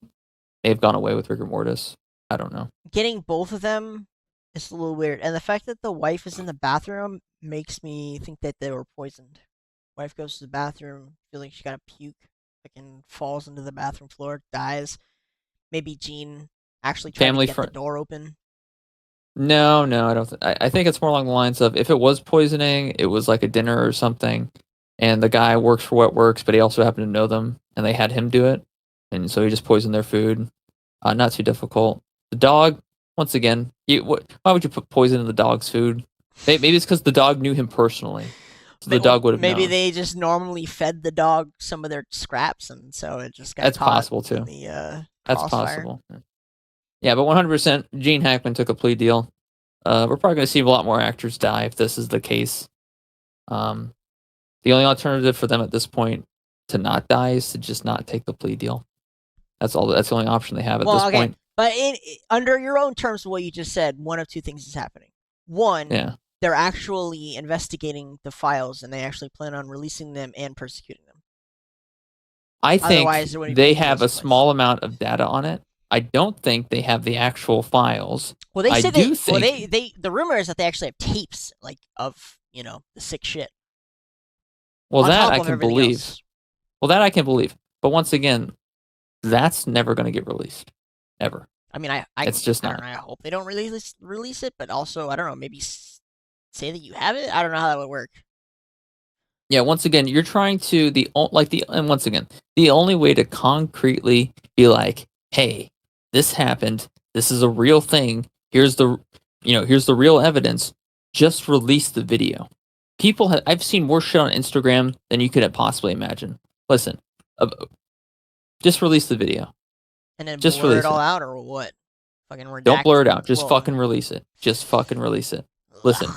[SPEAKER 2] may have gone away with rigor mortis. I don't know.
[SPEAKER 1] getting both of them is a little weird, and the fact that the wife is in the bathroom makes me think that they were poisoned. Wife goes to the bathroom, feeling she got a puke, fucking falls into the bathroom floor, dies. Maybe Jean actually tried to
[SPEAKER 2] Family
[SPEAKER 1] get the
[SPEAKER 2] friend.
[SPEAKER 1] door open.
[SPEAKER 2] No, no, I don't. I think it's more along the lines of if it was poisoning, it was like a dinner or something, and the guy works for Wet Works, but he also happened to know them, and they had him do it, and so he just poisoned their food. Not too difficult. The dog, once again, why would you put poison in the dog's food? Maybe it's because the dog knew him personally, so the dog would have
[SPEAKER 1] Maybe
[SPEAKER 2] known.
[SPEAKER 1] they just normally fed the dog some of their scraps, and so it just got
[SPEAKER 2] That's
[SPEAKER 1] caught
[SPEAKER 2] possible
[SPEAKER 1] in
[SPEAKER 2] too.
[SPEAKER 1] the
[SPEAKER 2] That's
[SPEAKER 1] crossfire.
[SPEAKER 2] possible. Yeah, but 100%, Gene Hackman took a plea deal. We're probably going to see a lot more actors die if this is the case. Um, the only alternative for them at this point to not die is to just not take the plea deal. That's all. That's the only option they have at this
[SPEAKER 1] Well, okay,
[SPEAKER 2] point.
[SPEAKER 1] but under your own terms of what you just said, one of two things is happening. One,
[SPEAKER 2] Yeah,
[SPEAKER 1] they're actually investigating the files, and they actually plan on releasing them and persecuting them.
[SPEAKER 2] I think
[SPEAKER 1] Otherwise, there wouldn't be
[SPEAKER 2] they
[SPEAKER 1] videos
[SPEAKER 2] have a
[SPEAKER 1] in place.
[SPEAKER 2] small amount of data on it. I don't think they have the actual files.
[SPEAKER 1] Well, they
[SPEAKER 2] I
[SPEAKER 1] said they.
[SPEAKER 2] do
[SPEAKER 1] Well,
[SPEAKER 2] think.
[SPEAKER 1] the rumor is that they actually have tapes, like of the sick shit
[SPEAKER 2] Well,
[SPEAKER 1] on
[SPEAKER 2] that
[SPEAKER 1] top
[SPEAKER 2] I
[SPEAKER 1] of
[SPEAKER 2] can
[SPEAKER 1] everything
[SPEAKER 2] believe.
[SPEAKER 1] else.
[SPEAKER 2] Well, that I can believe. But once again, that's never going to get released, ever.
[SPEAKER 1] I mean,
[SPEAKER 2] It's just
[SPEAKER 1] I don't
[SPEAKER 2] not.
[SPEAKER 1] know. I hope they don't release it, but also I don't know. Maybe say that you have it. I don't know how that would work.
[SPEAKER 2] Yeah, once again, you're trying to and once again, the only way to concretely be like, "Hey, this happened. This is a real thing. Here's the real evidence." Just release the video. I've seen worse shit on Instagram than you could have possibly imagine. Listen, uh, just release the video.
[SPEAKER 1] And then
[SPEAKER 2] Just
[SPEAKER 1] blur it
[SPEAKER 2] release
[SPEAKER 1] all
[SPEAKER 2] it.
[SPEAKER 1] out, or what? Fucking
[SPEAKER 2] Don't
[SPEAKER 1] redact.
[SPEAKER 2] blur it out. Just
[SPEAKER 1] Well,
[SPEAKER 2] fucking release it. Just fucking release it. Listen,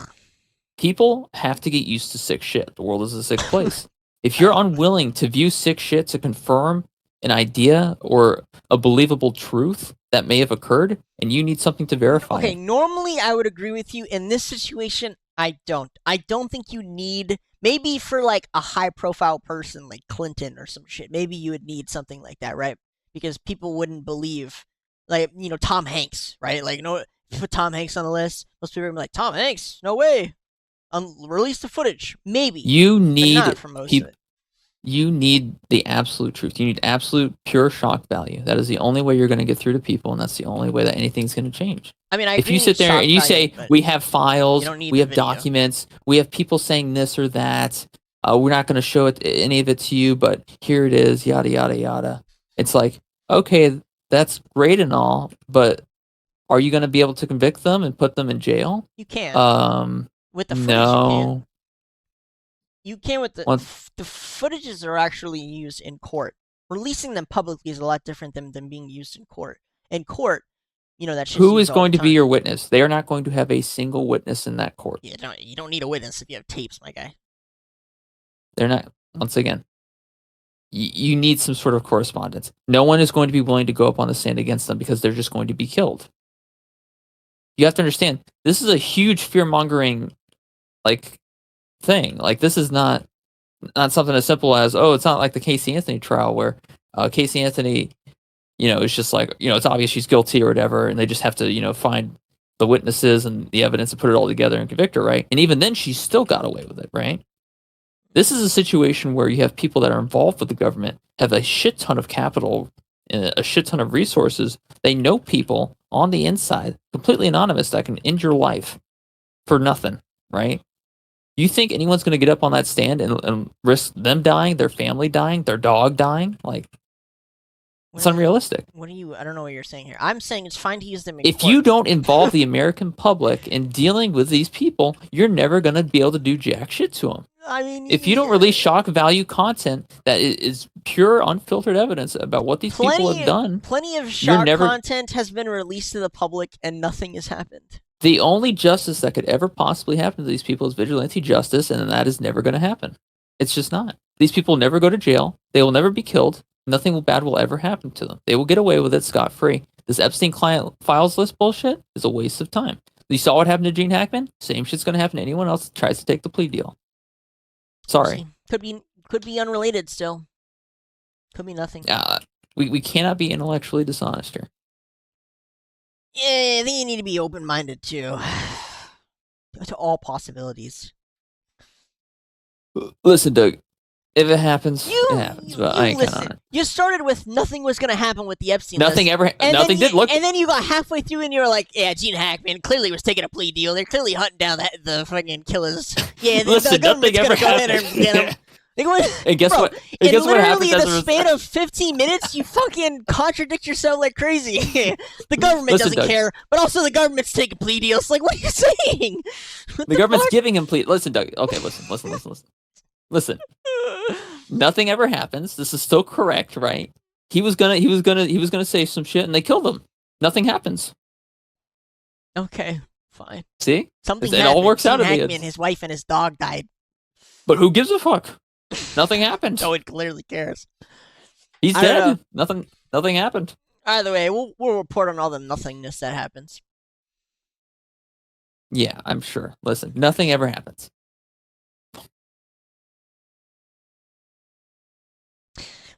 [SPEAKER 2] people have to get used to sick shit. The world is a sick place. If you're unwilling to view sick shit to confirm an idea or a believable truth that may have occurred, and you need something to verify
[SPEAKER 1] okay,
[SPEAKER 2] it.
[SPEAKER 1] normally I would agree with you. In this situation, I don't. I don't think you need. Maybe for like a high profile person like Clinton or some shit, maybe you would need something like that, right? Because people wouldn't believe, like, Tom Hanks, right? Like, put Tom Hanks on the list, most people are gonna be like, Tom Hanks, no way. Release the footage, maybe,
[SPEAKER 2] You
[SPEAKER 1] but not
[SPEAKER 2] need
[SPEAKER 1] for most of
[SPEAKER 2] peop
[SPEAKER 1] it.
[SPEAKER 2] you need the absolute truth. You need absolute pure shock value. That is the only way you're going to get through to people, and that's the only way that anything's going to change.
[SPEAKER 1] I mean, I
[SPEAKER 2] If
[SPEAKER 1] agree
[SPEAKER 2] you
[SPEAKER 1] you need
[SPEAKER 2] sit there
[SPEAKER 1] shock
[SPEAKER 2] and you
[SPEAKER 1] value,
[SPEAKER 2] say,
[SPEAKER 1] but
[SPEAKER 2] we have
[SPEAKER 1] you
[SPEAKER 2] files,
[SPEAKER 1] don't need
[SPEAKER 2] we
[SPEAKER 1] the
[SPEAKER 2] have
[SPEAKER 1] video.
[SPEAKER 2] documents, we have people saying this or that, we're not going to show any of it to you, but here it is, yada, yada, yada. It's like, okay, that's great and all, but are you going to be able to convict them and put them in jail?
[SPEAKER 1] You can
[SPEAKER 2] Um,
[SPEAKER 1] with the footage. You can.
[SPEAKER 2] no.
[SPEAKER 1] You can with
[SPEAKER 2] One,
[SPEAKER 1] the footages are actually used in court. Releasing them publicly is a lot different than them being used in court. In court, that shit's
[SPEAKER 2] who
[SPEAKER 1] used
[SPEAKER 2] is
[SPEAKER 1] all the
[SPEAKER 2] going to be
[SPEAKER 1] time.
[SPEAKER 2] your witness? They are not going to have a single witness in that court.
[SPEAKER 1] You don't need a witness if you have tapes, my guy.
[SPEAKER 2] They're not, once again, you need some sort of correspondence. No one is going to be willing to go up on the stand against them because they're just going to be killed. You have to understand, this is a huge fear-mongering, like, thing. Like, this is not something as simple as, oh, it's not like the Casey Anthony trial where Casey Anthony, it's just like, it's obvious she's guilty or whatever, and they just have to, find the witnesses and the evidence and put it all together and convict her, right? And even then, she still got away with it, right? This is a situation where you have people that are involved with the government, have a shit ton of capital, a shit ton of resources. They know people on the inside, completely anonymous, that can end your life for nothing, right? You think anyone's going to get up on that stand and risk them dying, their family dying, their dog dying? Like, it's unrealistic.
[SPEAKER 1] I don't know what you're saying here. I'm saying it's fine to use them in
[SPEAKER 2] If
[SPEAKER 1] court.
[SPEAKER 2] you don't involve the American public in dealing with these people, you're never going to be able to do jack shit to them.
[SPEAKER 1] I mean,
[SPEAKER 2] if you don't release shock value content that is pure, unfiltered evidence about what these people have done,
[SPEAKER 1] plenty of shock content has been released to the public and nothing has happened.
[SPEAKER 2] The only justice that could ever possibly happen to these people is vigilante justice, and that is never going to happen. It's just not. These people will never go to jail. They will never be killed. Nothing bad will ever happen to them. They will get away with it scot-free. This Epstein client files list bullshit is a waste of time. You saw what happened to Gene Hackman? Same shit's going to happen to anyone else that tries to take the plea deal. Sorry.
[SPEAKER 1] Could be unrelated still. Could be nothing.
[SPEAKER 2] We cannot be intellectually dishonest here.
[SPEAKER 1] Yeah, I think you need to be open-minded to all possibilities.
[SPEAKER 2] Listen, Doug, if it happens, it happens. But I ain't
[SPEAKER 1] listen.
[SPEAKER 2] counting on it.
[SPEAKER 1] You started with nothing was going to happen with the Epstein
[SPEAKER 2] nothing
[SPEAKER 1] list.
[SPEAKER 2] Ever. Nothing did. Look.
[SPEAKER 1] And then you got halfway through and you were like, "Yeah, Gene Hackman clearly was taking a plea deal. They're clearly hunting down the fucking killers. Yeah,
[SPEAKER 2] listen,
[SPEAKER 1] the government's going to go ahead and get them."
[SPEAKER 2] And guess what?
[SPEAKER 1] And guess literally in the span of 15 minutes, you fucking contradict yourself like crazy. The government doesn't care, but also the government's taking plea deals. Like, what are you saying?
[SPEAKER 2] The government's giving him plea. Listen, Doug. Okay, listen. Nothing ever happens. This is still correct, right? He was gonna say some shit, and they killed him. Nothing happens.
[SPEAKER 1] Okay, fine.
[SPEAKER 2] See,
[SPEAKER 1] something
[SPEAKER 2] it all works out.
[SPEAKER 1] Hackman, his wife and his dog died.
[SPEAKER 2] But who gives a fuck? Nothing happened.
[SPEAKER 1] No one clearly cares.
[SPEAKER 2] He's dead. Nothing happened.
[SPEAKER 1] Either way, we'll report on all the nothingness that happens.
[SPEAKER 2] Yeah, I'm sure. Listen, nothing ever happens.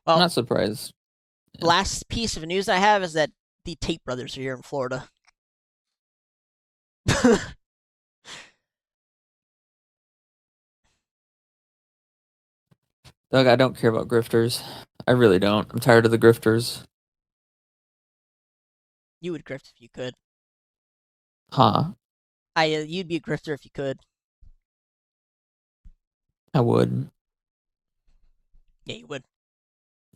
[SPEAKER 2] Well, I'm not surprised.
[SPEAKER 1] Last piece of news I have is that the Tate brothers are here in Florida.
[SPEAKER 2] Doug, I don't care about grifters. I really don't. I'm tired of the grifters.
[SPEAKER 1] You would grift if you could.
[SPEAKER 2] Huh?
[SPEAKER 1] You'd be a grifter if you could.
[SPEAKER 2] I would.
[SPEAKER 1] Yeah, you would.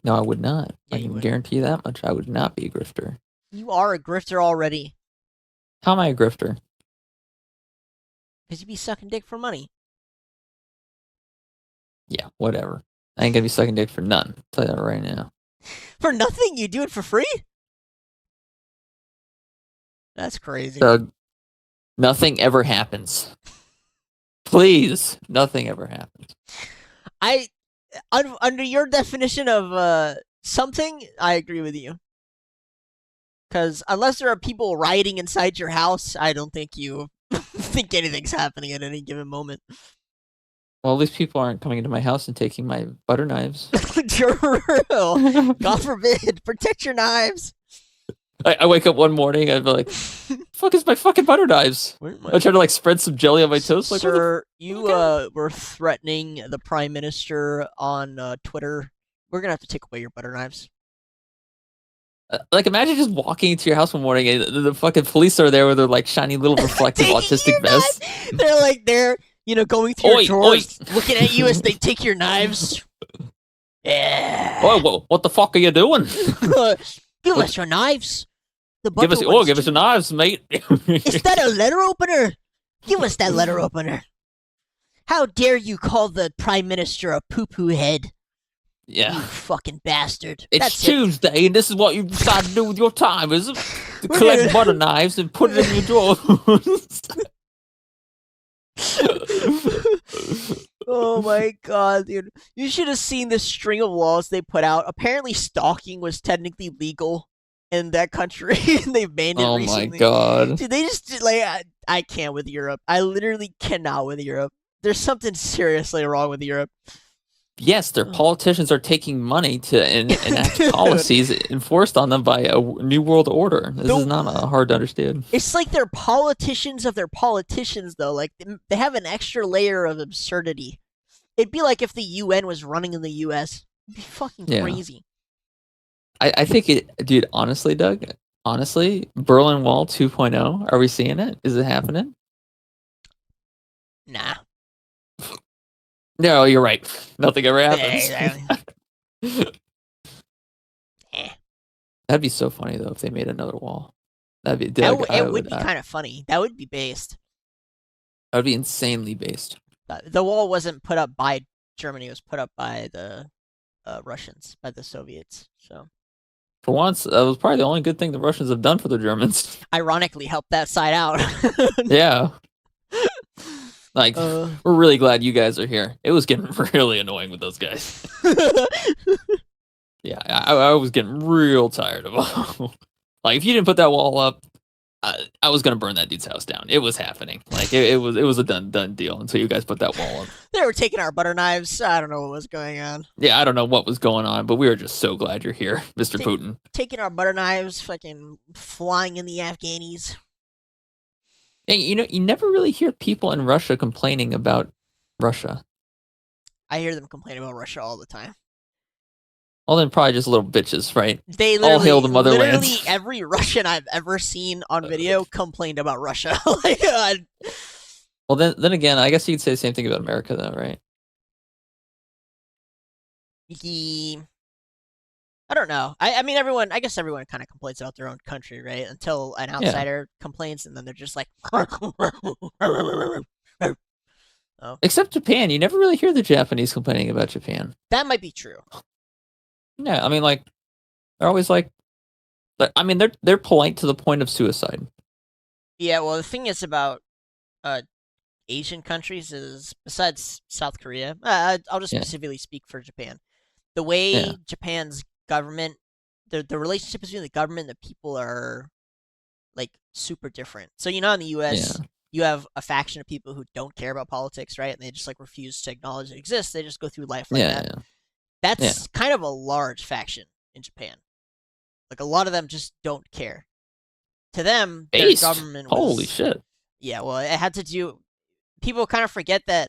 [SPEAKER 2] No, I would not.
[SPEAKER 1] Yeah,
[SPEAKER 2] I can guarantee you that much. I would not be a grifter.
[SPEAKER 1] You are a grifter already.
[SPEAKER 2] How am I a grifter?
[SPEAKER 1] Because you'd be sucking dick for money.
[SPEAKER 2] Yeah, whatever. I ain't gonna be sucking dick for none. I'll tell you that right now.
[SPEAKER 1] For nothing? You do it for free? That's crazy.
[SPEAKER 2] Doug, nothing ever happens. Please, nothing ever happens.
[SPEAKER 1] Under your definition of something, I agree with you. Because unless there are people rioting inside your house, I don't think you think anything's happening at any given moment.
[SPEAKER 2] Well, at least people aren't coming into my house and taking my butter knives.
[SPEAKER 1] True. God forbid. Protect your knives.
[SPEAKER 2] I wake up one morning, I'd be like, fuck is my fucking butter knives? I try to spread some jelly on my toast. Like,
[SPEAKER 1] sir, you were threatening the Prime Minister on Twitter. We're gonna have to take away your butter knives.
[SPEAKER 2] Imagine just walking into your house one morning and the fucking police are there with their shiny little reflective autistic vests.
[SPEAKER 1] They're going through your drawers, looking at you as they take your knives. Yeah.
[SPEAKER 2] Oh, what the fuck are you doing?
[SPEAKER 1] Give us your knives.
[SPEAKER 2] Give us your knives, mate.
[SPEAKER 1] Is that a letter opener? Give us that letter opener. How dare you call the Prime Minister a poo-poo head?
[SPEAKER 2] Yeah.
[SPEAKER 1] You fucking bastard.
[SPEAKER 2] It's Tuesday, and this is what you decide to do with your time, is it? To collect butter knives and put it in your drawers.
[SPEAKER 1] Oh my god, dude. You should have seen the string of laws they put out. Apparently stalking was technically legal in that country. They banned it
[SPEAKER 2] Oh my
[SPEAKER 1] recently.
[SPEAKER 2] god.
[SPEAKER 1] Dude, they just like I can't with Europe. I literally cannot with Europe. There's something seriously wrong with Europe.
[SPEAKER 2] Yes, their politicians are taking money to enact
[SPEAKER 1] Dude,
[SPEAKER 2] policies enforced on them by a new world order. This is
[SPEAKER 1] the
[SPEAKER 2] not hard to understand.
[SPEAKER 1] it's like they're politicians of their politicians though. Like they have an extra layer of absurdity. It'd be like if the UN was running in the US. It'd be fucking
[SPEAKER 2] Yeah.
[SPEAKER 1] crazy.
[SPEAKER 2] I think dude, honestly, Doug, honestly, Berlin Wall 2.0, are we seeing it? Is it happening?
[SPEAKER 1] Nah.
[SPEAKER 2] No, you're right. Nothing ever happens.
[SPEAKER 1] Eh,
[SPEAKER 2] That'd be so funny though if they made another wall. That'd be Doug.
[SPEAKER 1] it would be kind of funny. That would be based.
[SPEAKER 2] I would be insanely based.
[SPEAKER 1] The wall wasn't put up by Germany. It was put up by the Russians, by the Soviets. So,
[SPEAKER 2] For once, that was probably the only good thing the Russians have done for the Germans.
[SPEAKER 1] ironically, helped that side out.
[SPEAKER 2] Yeah. Like, we're really glad you guys are here. It was getting really annoying with those guys. Yeah, I was getting real tired of them. Like, if you didn't put that wall up, I was gonna burn that dude's house down. It was happening. Like, it was a done deal until you guys put that wall up.
[SPEAKER 1] They were taking our butter knives. I don't know what was going on.
[SPEAKER 2] Yeah, I don't know what was going on, but we were just so glad you're here, Mr. Putin.
[SPEAKER 1] Taking our butter knives, fucking flying in the Afghanis.
[SPEAKER 2] Hey, you never really hear people in Russia complaining about Russia.
[SPEAKER 1] I hear them complain about Russia all the time.
[SPEAKER 2] Well, then probably just little bitches, right?
[SPEAKER 1] They
[SPEAKER 2] all hail the motherland.
[SPEAKER 1] Literally every Russian I've ever seen on video complained about Russia. Like,
[SPEAKER 2] well, then again, I guess you could say the same thing about America, though, right?
[SPEAKER 1] I don't know. I mean, I guess everyone kind of complains about their own country, right? Until an outsider complains, and then they're just like,
[SPEAKER 2] oh. Except Japan. You never really hear the Japanese complaining about Japan.
[SPEAKER 1] That might be true.
[SPEAKER 2] Yeah, I mean, like, they're always like, I mean, they're polite to the point of suicide.
[SPEAKER 1] Yeah, well, the thing is about Asian countries is, besides South Korea, I'll just specifically speak for Japan. The way Japan's government, the relationship between the government and the people are, like, super different. So, in the U.S., you have a faction of people who don't care about politics, right? And they just, like, refuse to acknowledge it exists. They just go through life like that. Yeah. That's kind of a large faction in Japan. Like, a lot of them just don't care. To them, their government was...
[SPEAKER 2] Holy shit.
[SPEAKER 1] Yeah, well, it had to do... People kind of forget that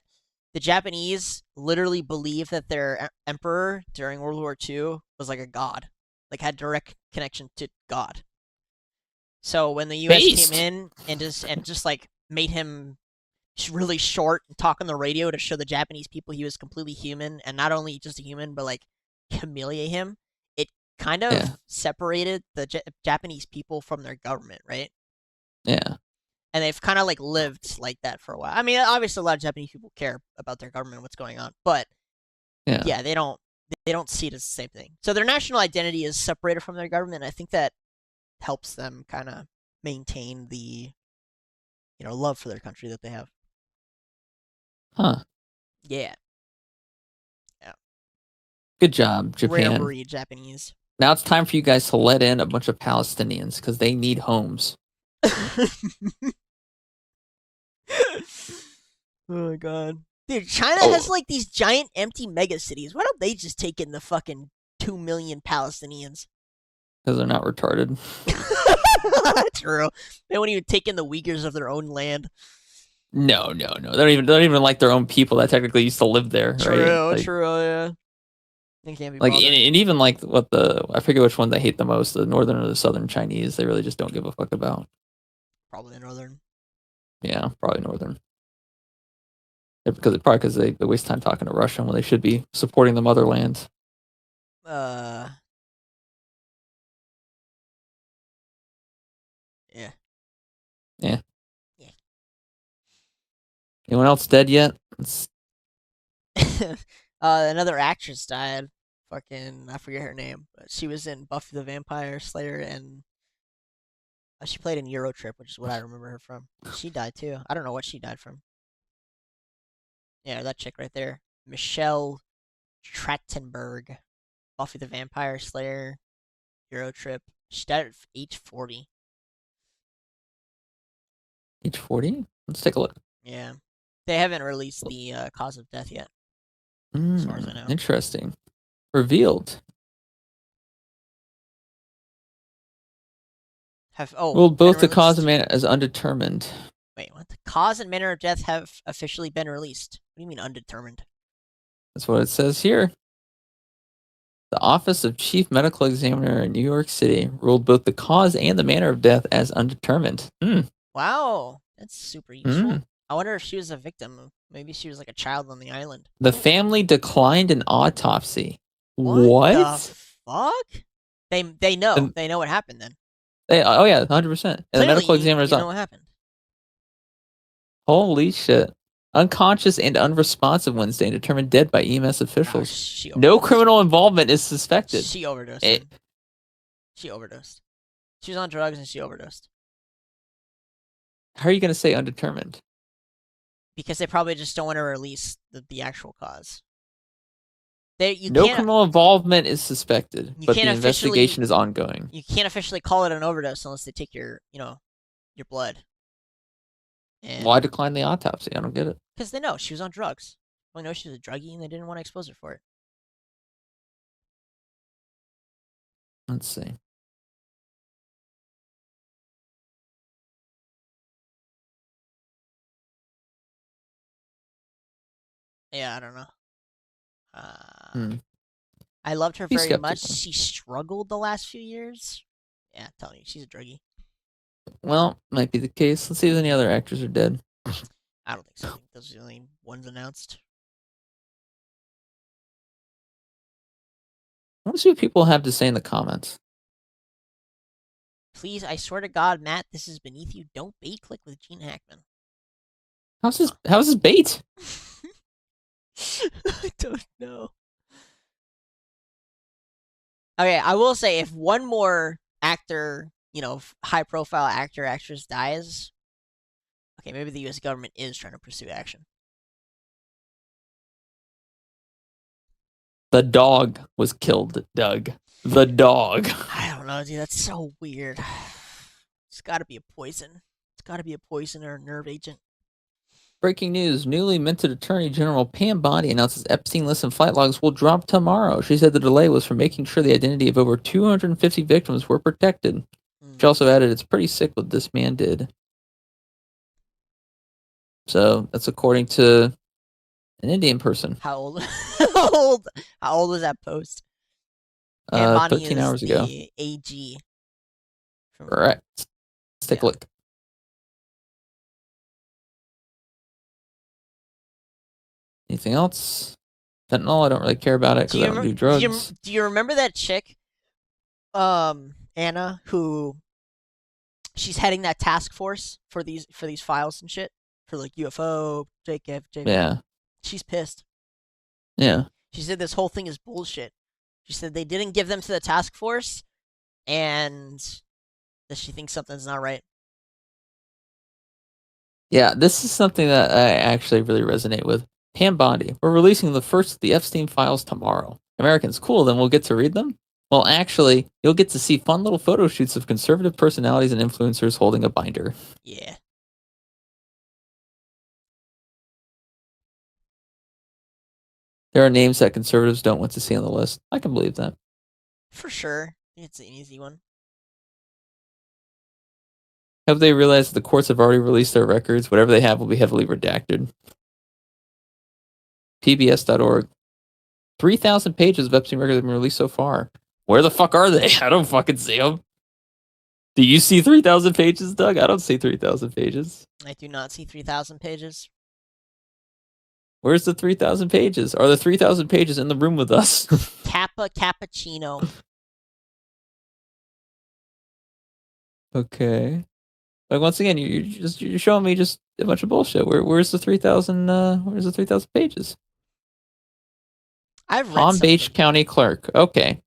[SPEAKER 1] the Japanese literally believe that their emperor during World War II was like a god. Like, had direct connection to God. So when the U.S. came in and just like, made him really short and talk on the radio to show the Japanese people he was completely human, and not only just a human, but, like, humiliate him, it kind of separated the Japanese people from their government, right?
[SPEAKER 2] Yeah.
[SPEAKER 1] And they've kind of, like, lived like that for a while. I mean, obviously a lot of Japanese people care about their government and what's going on, but yeah, they don't see it as the same thing. So their national identity is separated from their government. I think that helps them kind of maintain the love for their country that they have.
[SPEAKER 2] Huh.
[SPEAKER 1] Yeah. Yeah.
[SPEAKER 2] Good job, Japan.
[SPEAKER 1] Rare breed Japanese.
[SPEAKER 2] Now it's time for you guys to let in a bunch of Palestinians because they need homes.
[SPEAKER 1] Oh my god. Dude, China has, like, these giant empty mega cities. Why don't they just take in the fucking 2 million Palestinians?
[SPEAKER 2] Because they're not retarded.
[SPEAKER 1] True. They won't even take in the Uyghurs of their own land.
[SPEAKER 2] No. They don't even like their own people that technically used to live there.
[SPEAKER 1] True,
[SPEAKER 2] right?
[SPEAKER 1] True, yeah. They can't be
[SPEAKER 2] like,
[SPEAKER 1] bothered.
[SPEAKER 2] and even like I forget which one they hate the most, the northern or the southern Chinese. They really just don't give a fuck about.
[SPEAKER 1] Probably northern.
[SPEAKER 2] Yeah, probably northern. Because they waste time talking to Russia when they should be supporting the motherland.
[SPEAKER 1] Yeah.
[SPEAKER 2] Anyone else dead yet?
[SPEAKER 1] Another actress died. Fucking, I forget her name, but she was in Buffy the Vampire Slayer, and she played in Eurotrip, which is what I remember her from. She died too. I don't know what she died from. Yeah, that chick right there, Michelle Trachtenberg, Buffy the Vampire Slayer, Eurotrip. She died at age 40.
[SPEAKER 2] Age 40? Let's take a look.
[SPEAKER 1] Yeah. They haven't released the cause of death yet, as far as I know.
[SPEAKER 2] Interesting. Revealed.
[SPEAKER 1] Have
[SPEAKER 2] Ruled
[SPEAKER 1] been
[SPEAKER 2] both the cause
[SPEAKER 1] released?
[SPEAKER 2] and manner as undetermined.
[SPEAKER 1] Wait, what? The cause and manner of death have officially been released. What do you mean undetermined?
[SPEAKER 2] That's what it says here. The Office of Chief Medical Examiner in New York City ruled both the cause and the manner of death as undetermined.
[SPEAKER 1] Wow, that's super useful.
[SPEAKER 2] Mm.
[SPEAKER 1] I wonder if she was a victim. Maybe she was like a child on the island.
[SPEAKER 2] The family declined an autopsy.
[SPEAKER 1] What the
[SPEAKER 2] What?
[SPEAKER 1] fuck? They know.
[SPEAKER 2] The,
[SPEAKER 1] They know what happened then.
[SPEAKER 2] oh yeah, 100%. And the
[SPEAKER 1] Clearly,
[SPEAKER 2] medical examiner's
[SPEAKER 1] you know
[SPEAKER 2] on.
[SPEAKER 1] what happened.
[SPEAKER 2] Holy shit. Unconscious and unresponsive Wednesday, determined dead by EMS
[SPEAKER 1] Oh,
[SPEAKER 2] officials.
[SPEAKER 1] she
[SPEAKER 2] No
[SPEAKER 1] overdosed.
[SPEAKER 2] criminal involvement is suspected.
[SPEAKER 1] She overdosed.
[SPEAKER 2] It,
[SPEAKER 1] She overdosed. She was on drugs and she overdosed.
[SPEAKER 2] how are you going to say undetermined?
[SPEAKER 1] Because they probably just don't want to release the actual cause. You
[SPEAKER 2] No
[SPEAKER 1] can't
[SPEAKER 2] criminal involvement is suspected,
[SPEAKER 1] you
[SPEAKER 2] but
[SPEAKER 1] can't
[SPEAKER 2] the
[SPEAKER 1] officially
[SPEAKER 2] investigation is ongoing.
[SPEAKER 1] you can't officially call it an overdose unless they take your your blood. And
[SPEAKER 2] Why decline the autopsy? I don't get it.
[SPEAKER 1] because they know she was on drugs. Well, know she was a druggie and they didn't want to expose her for it.
[SPEAKER 2] Let's see.
[SPEAKER 1] Yeah, I don't know.
[SPEAKER 2] Hmm.
[SPEAKER 1] I loved her
[SPEAKER 2] Be
[SPEAKER 1] very much.
[SPEAKER 2] skeptical.
[SPEAKER 1] She struggled the last few years. Yeah, I'm telling you, she's a druggie.
[SPEAKER 2] Well, might be the case. Let's see if any other actors are dead.
[SPEAKER 1] I don't think so. I think those are the only ones announced.
[SPEAKER 2] I want to see what people have to say in the comments.
[SPEAKER 1] Please, I swear to God, Matt, this is beneath you. Don't bait click with Gene Hackman.
[SPEAKER 2] How's this bait?
[SPEAKER 1] I don't know. Okay, I will say if one more actor, high profile actor, actress dies, okay, maybe the US government is trying to pursue action.
[SPEAKER 2] The dog was killed, Doug. The dog.
[SPEAKER 1] I don't know, dude. That's so weird. It's got to be a poison. It's got to be a poison or a nerve agent.
[SPEAKER 2] Breaking news. Newly minted Attorney General Pam Bondi announces Epstein list and flight logs will drop tomorrow. She said the delay was for making sure the identity of over 250 victims were protected. She also added, it's pretty sick what this man did. So that's according to an Indian person.
[SPEAKER 1] How old? How old was that post? Pam Bondi
[SPEAKER 2] 13
[SPEAKER 1] is
[SPEAKER 2] hours ago.
[SPEAKER 1] the AG.
[SPEAKER 2] Correct. Let's take a look. Anything else? Fentanyl, I don't really care about it because I don't do drugs.
[SPEAKER 1] Do you remember that chick, Anna, who she's heading that task force for these files and shit for like UFO, JKF, JFK.
[SPEAKER 2] Yeah.
[SPEAKER 1] She's pissed.
[SPEAKER 2] Yeah.
[SPEAKER 1] She said this whole thing is bullshit. She said they didn't give them to the task force, and that she thinks something's not right.
[SPEAKER 2] Yeah, this is something that I actually really resonate with. Pam Bondi, we're releasing the first of the Epstein files tomorrow. Americans, cool, then we'll get to read them? Well, actually, you'll get to see fun little photo shoots of conservative personalities and influencers holding a binder.
[SPEAKER 1] Yeah.
[SPEAKER 2] There are names that conservatives don't want to see on the list. I can believe that.
[SPEAKER 1] For sure. It's an easy one.
[SPEAKER 2] Have they realized that the courts have already released their records? Whatever they have will be heavily redacted. PBS.org. 3,000 pages of Epstein records have been released so far. Where the fuck are they? I don't fucking see them. Do you see 3,000 pages, Doug? I don't see 3,000 pages.
[SPEAKER 1] I do not see 3,000 pages.
[SPEAKER 2] Where's the 3,000 pages? Are the 3,000 pages in the room with us?
[SPEAKER 1] Kappa Cappuccino.
[SPEAKER 2] Okay. Like once again, you're showing me just a bunch of bullshit. Where's the 3,000? Where's the 3,000 pages?
[SPEAKER 1] I've read
[SPEAKER 2] Palm Beach County Clerk. Okay.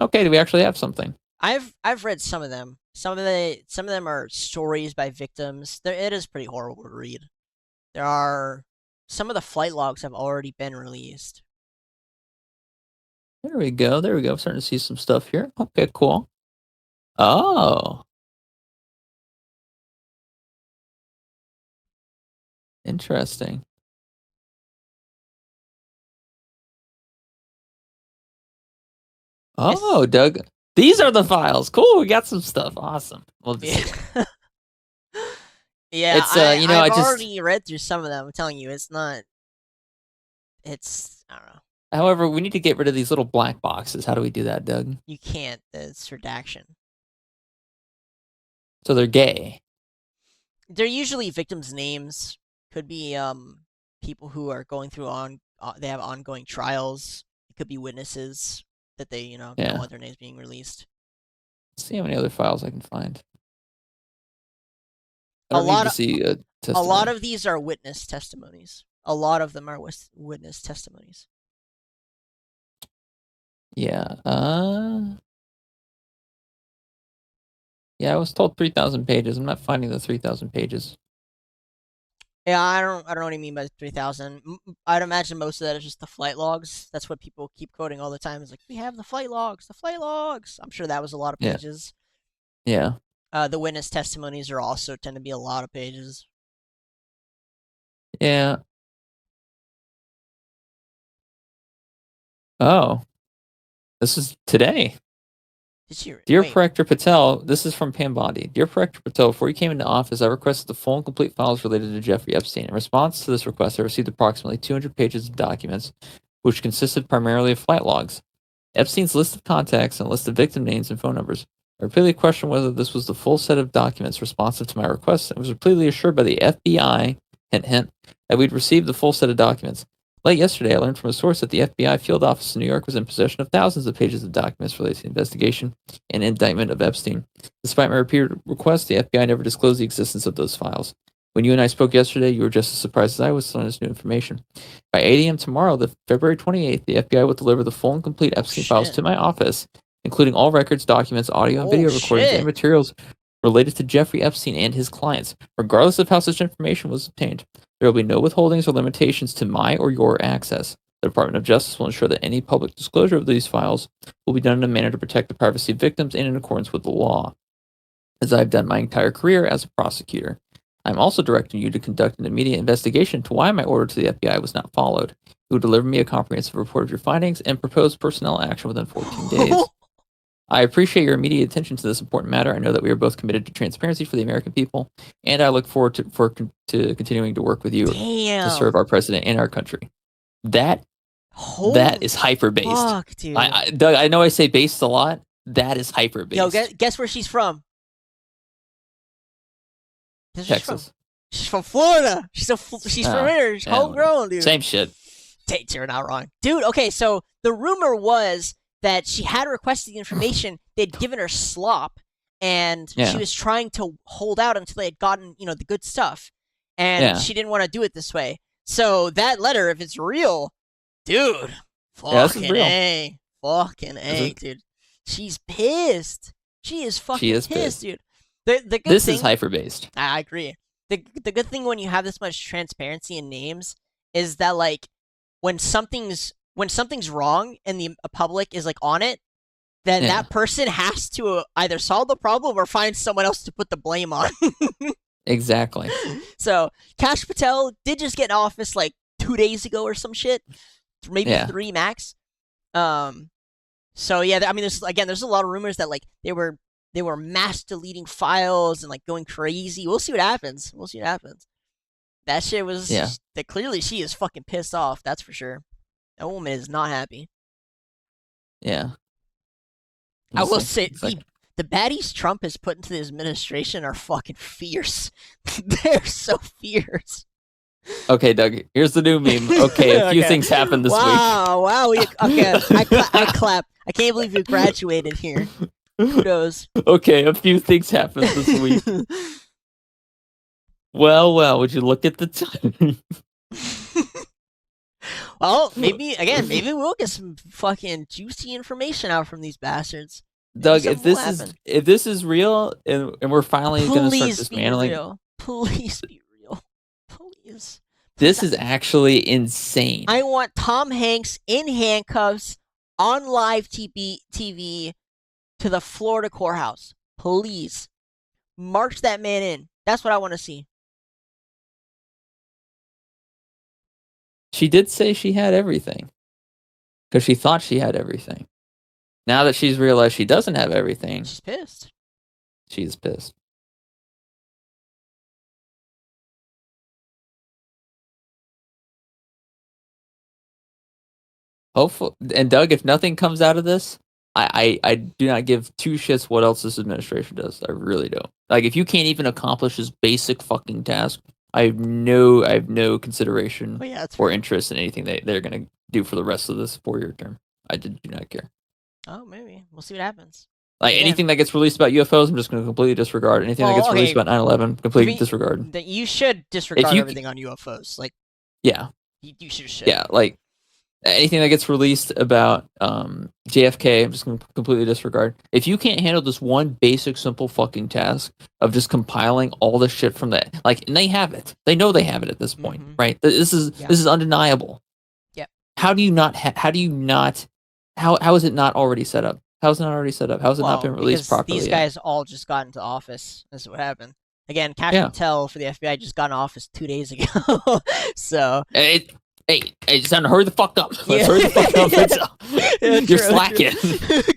[SPEAKER 2] Okay. Do we actually have something?
[SPEAKER 1] I've read some of them. Some of them are stories by victims. It is pretty horrible to read. There are some of the flight logs have already been released.
[SPEAKER 2] There we go. There we go. I'm starting to see some stuff here. Okay, cool. Oh. Interesting. Oh,
[SPEAKER 1] It's
[SPEAKER 2] Doug. These are the files. Cool. We got some stuff. Awesome. Love to see it.
[SPEAKER 1] yeah. Yeah,
[SPEAKER 2] It's
[SPEAKER 1] I've
[SPEAKER 2] I just
[SPEAKER 1] already read through some of them. I'm telling you, it's not. It's I don't know.
[SPEAKER 2] however, we need to get rid of these little black boxes. How do we do that, Doug?
[SPEAKER 1] You can't. It's redaction.
[SPEAKER 2] So they're gay.
[SPEAKER 1] They're usually victims' names. Could be people who are going through they have ongoing trials. It could be witnesses that they don't
[SPEAKER 2] Yeah.
[SPEAKER 1] want their names being released.
[SPEAKER 2] Let's see how many other files I can find. I
[SPEAKER 1] A
[SPEAKER 2] don't need
[SPEAKER 1] lot
[SPEAKER 2] to
[SPEAKER 1] of
[SPEAKER 2] see a
[SPEAKER 1] a lot
[SPEAKER 2] testimony.
[SPEAKER 1] of these are witness testimonies. A lot of them are witness testimonies.
[SPEAKER 2] Yeah. Yeah, I was told 3,000 pages. I'm not finding the 3,000 pages.
[SPEAKER 1] Yeah, I don't know what you mean by 3,000. I'd imagine most of that is just the flight logs. That's what people keep quoting all the time. It's like, we have the flight logs, the flight logs. I'm sure that was a lot of
[SPEAKER 2] Yeah.
[SPEAKER 1] pages.
[SPEAKER 2] Yeah.
[SPEAKER 1] The witness testimonies are also tend to be a lot of pages.
[SPEAKER 2] Yeah. Oh, this is today. Dear
[SPEAKER 1] Wait?
[SPEAKER 2] Director Patel, this is from Pam Bondi. Dear Director Patel, before you came into office, I requested the full and complete files related to Jeffrey Epstein. In response to this request, I received approximately 200 pages of documents, which consisted primarily of flight logs, Epstein's list of contacts, and a list of victim names and phone numbers. I repeatedly questioned whether this was the full set of documents responsive to my request and was repeatedly assured by the FBI, hint hint, that we'd received the full set of documents. Late yesterday, I learned from a source that the FBI field office in New York was in possession of thousands of pages of documents related to the investigation and indictment of Epstein. Despite my repeated requests, the FBI never disclosed the existence of those files. When you and I spoke yesterday, you were just as surprised as I was to learn this new information. By 8 a.m. tomorrow, the February 28th, the FBI will deliver the full and complete Epstein files to my office, including all records, documents, audio, and
[SPEAKER 1] Oh
[SPEAKER 2] video recordings, and
[SPEAKER 1] shit!
[SPEAKER 2] materials related to Jeffrey Epstein and his clients, regardless of how such information was obtained. There will be no withholdings or limitations to my or your access. The Department of Justice will ensure that any public disclosure of these files will be done in a manner to protect the privacy of victims and in accordance with the law, as I've done my entire career as a prosecutor. I'm also directing you to conduct an immediate investigation into why my order to the FBI was not followed. You will deliver me a comprehensive report of your findings and propose personnel action within 14 days. I appreciate your immediate attention to this important matter. I know that we are both committed to transparency for the American people, and I look forward to continuing to work with you to serve
[SPEAKER 1] Damn!
[SPEAKER 2] our president and our country. That
[SPEAKER 1] Holy
[SPEAKER 2] is hyper based.
[SPEAKER 1] fuck, dude!
[SPEAKER 2] Doug, I know I say based a lot. That is hyper
[SPEAKER 1] Yo,
[SPEAKER 2] based.
[SPEAKER 1] guess where she's from? Guess where
[SPEAKER 2] Texas.
[SPEAKER 1] She's from Florida. She's from here. She's homegrown, dude.
[SPEAKER 2] Same shit.
[SPEAKER 1] You're not wrong, dude. Okay, so the rumor was that she had requested the information. They'd given her slop, and she was trying to hold out until they had gotten, the good stuff, and she didn't want to do it this way. So that letter, if it's real, dude, fucking A, dude. She's pissed. She is fucking pissed, dude. The good
[SPEAKER 2] this
[SPEAKER 1] thing,
[SPEAKER 2] is hyper based.
[SPEAKER 1] I agree. The good thing when you have this much transparency in names is that, like, when something's wrong and the public is like on it, then that person has to either solve the problem or find someone else to put the blame on.
[SPEAKER 2] Exactly.
[SPEAKER 1] So Kash Patel did just get in office like 2 days ago or some shit, maybe 3 max. So yeah, I mean, there's a lot of rumors that like they were mass deleting files and like going crazy. We'll see what happens. That shit was that clearly she is fucking pissed off. That's for sure. That woman is not happy.
[SPEAKER 2] Yeah.
[SPEAKER 1] I will say the baddies Trump has put into the administration are fucking fierce. They're so fierce.
[SPEAKER 2] Okay, Doug. Here's the new meme. Okay, a few things happened this week.
[SPEAKER 1] Wow. Okay, I clap. I can't believe you graduated here. Kudos.
[SPEAKER 2] Okay, a few things happened this week. Well, would you look at the time?
[SPEAKER 1] Well, maybe we'll get some fucking juicy information out from these bastards.
[SPEAKER 2] Doug, if this is real and we're finally going to start dismantling,
[SPEAKER 1] please be real. Please.
[SPEAKER 2] This is actually insane.
[SPEAKER 1] I want Tom Hanks in handcuffs on live TV to the Florida courthouse. Please march that man in. That's what I want to see.
[SPEAKER 2] She did say she had everything. Because she thought she had everything. Now that she's realized she doesn't have everything,
[SPEAKER 1] She's pissed.
[SPEAKER 2] she's pissed. Hopefully, and Doug, if nothing comes out of this, I do not give two shits what else this administration does. I really don't. Like, if you can't even accomplish this basic fucking task, I have no consideration or interest in anything they're gonna do for the rest of this 4-year term. I do not care.
[SPEAKER 1] Oh, maybe we'll see what happens.
[SPEAKER 2] Like, anything that gets released about UFOs, I'm just going to completely disregard. Anything that gets released about 9/11, completely disregard.
[SPEAKER 1] That you should disregard everything on UFOs. Like,
[SPEAKER 2] yeah,
[SPEAKER 1] you should.
[SPEAKER 2] Yeah, like anything that gets released about JFK, I'm just going to completely disregard. If you can't handle this one basic, simple fucking task of just compiling all the shit from that, like, and they have it. They know they have it at this point, right? This is undeniable.
[SPEAKER 1] Yeah.
[SPEAKER 2] How do you not? How is it not already set up? How is it not already set up? How has it not been released properly?
[SPEAKER 1] These guys all just got into office. That's what happened. Again, Cash Patel for the FBI just got in office 2 days ago. So
[SPEAKER 2] hey, it's time to hurry the fuck up. Let's hurry the fuck up. You're slacking.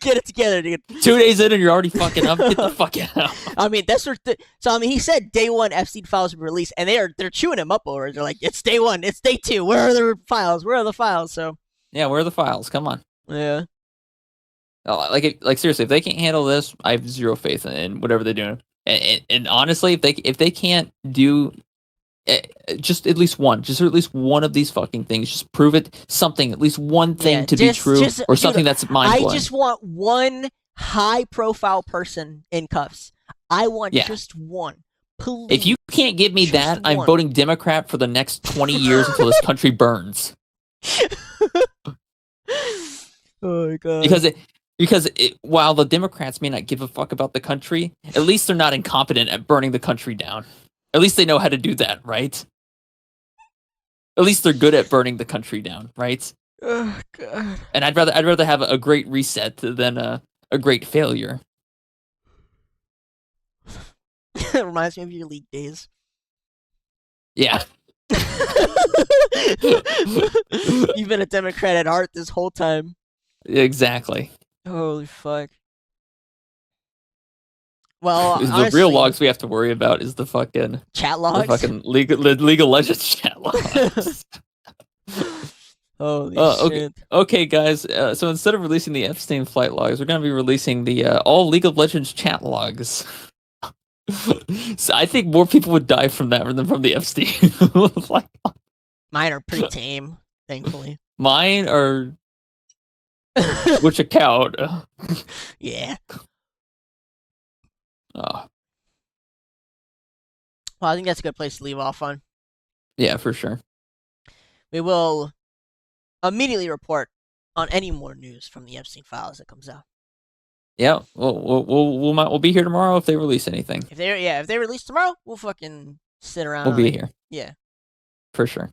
[SPEAKER 1] Get it together, dude.
[SPEAKER 2] 2 days in and you're already fucking up. Get the fuck out.
[SPEAKER 1] I mean, that's what. So I mean, he said day one Epstein files were released, and they're chewing him up over it. They're like, it's day one, it's day two. Where are the files? Where are the files? So
[SPEAKER 2] yeah, where are the files? Come on.
[SPEAKER 1] Yeah.
[SPEAKER 2] Like seriously, if they can't handle this, I have zero faith in whatever they're doing. And honestly, if they can't do just at least one of these fucking things, just prove it something, at least one thing to be true, or something that's mind-blowing.
[SPEAKER 1] I just want one high-profile person in cuffs. I want just one. Please.
[SPEAKER 2] If you can't give me that, I'm voting Democrat for the next 20 years until this country burns.
[SPEAKER 1] Oh my god.
[SPEAKER 2] Because while the Democrats may not give a fuck about the country, at least they're not incompetent at burning the country down. At least they know how to do that, right? At least they're good at burning the country down, right?
[SPEAKER 1] Oh god.
[SPEAKER 2] And I'd rather have a great reset than a great failure.
[SPEAKER 1] It reminds me of your league days.
[SPEAKER 2] Yeah.
[SPEAKER 1] You've been a Democrat at heart this whole time.
[SPEAKER 2] Exactly.
[SPEAKER 1] Holy fuck. Well,
[SPEAKER 2] the
[SPEAKER 1] honestly,
[SPEAKER 2] real logs we have to worry about is the fucking
[SPEAKER 1] chat logs.
[SPEAKER 2] The fucking League of Legends chat logs.
[SPEAKER 1] Holy shit.
[SPEAKER 2] Okay, guys. So instead of releasing the Epstein flight logs, we're going to be releasing the all League of Legends chat logs. So I think more people would die from that than from the Epstein.
[SPEAKER 1] Mine are pretty tame, thankfully.
[SPEAKER 2] Mine are which account?
[SPEAKER 1] Yeah.
[SPEAKER 2] Oh.
[SPEAKER 1] Well, I think that's a good place to leave off on.
[SPEAKER 2] Yeah, for sure.
[SPEAKER 1] We will immediately report on any more news from the Epstein files that comes out.
[SPEAKER 2] Yeah, we'll be here tomorrow if they release anything.
[SPEAKER 1] If they release tomorrow, we'll fucking sit around.
[SPEAKER 2] We'll be here.
[SPEAKER 1] Yeah.
[SPEAKER 2] For sure.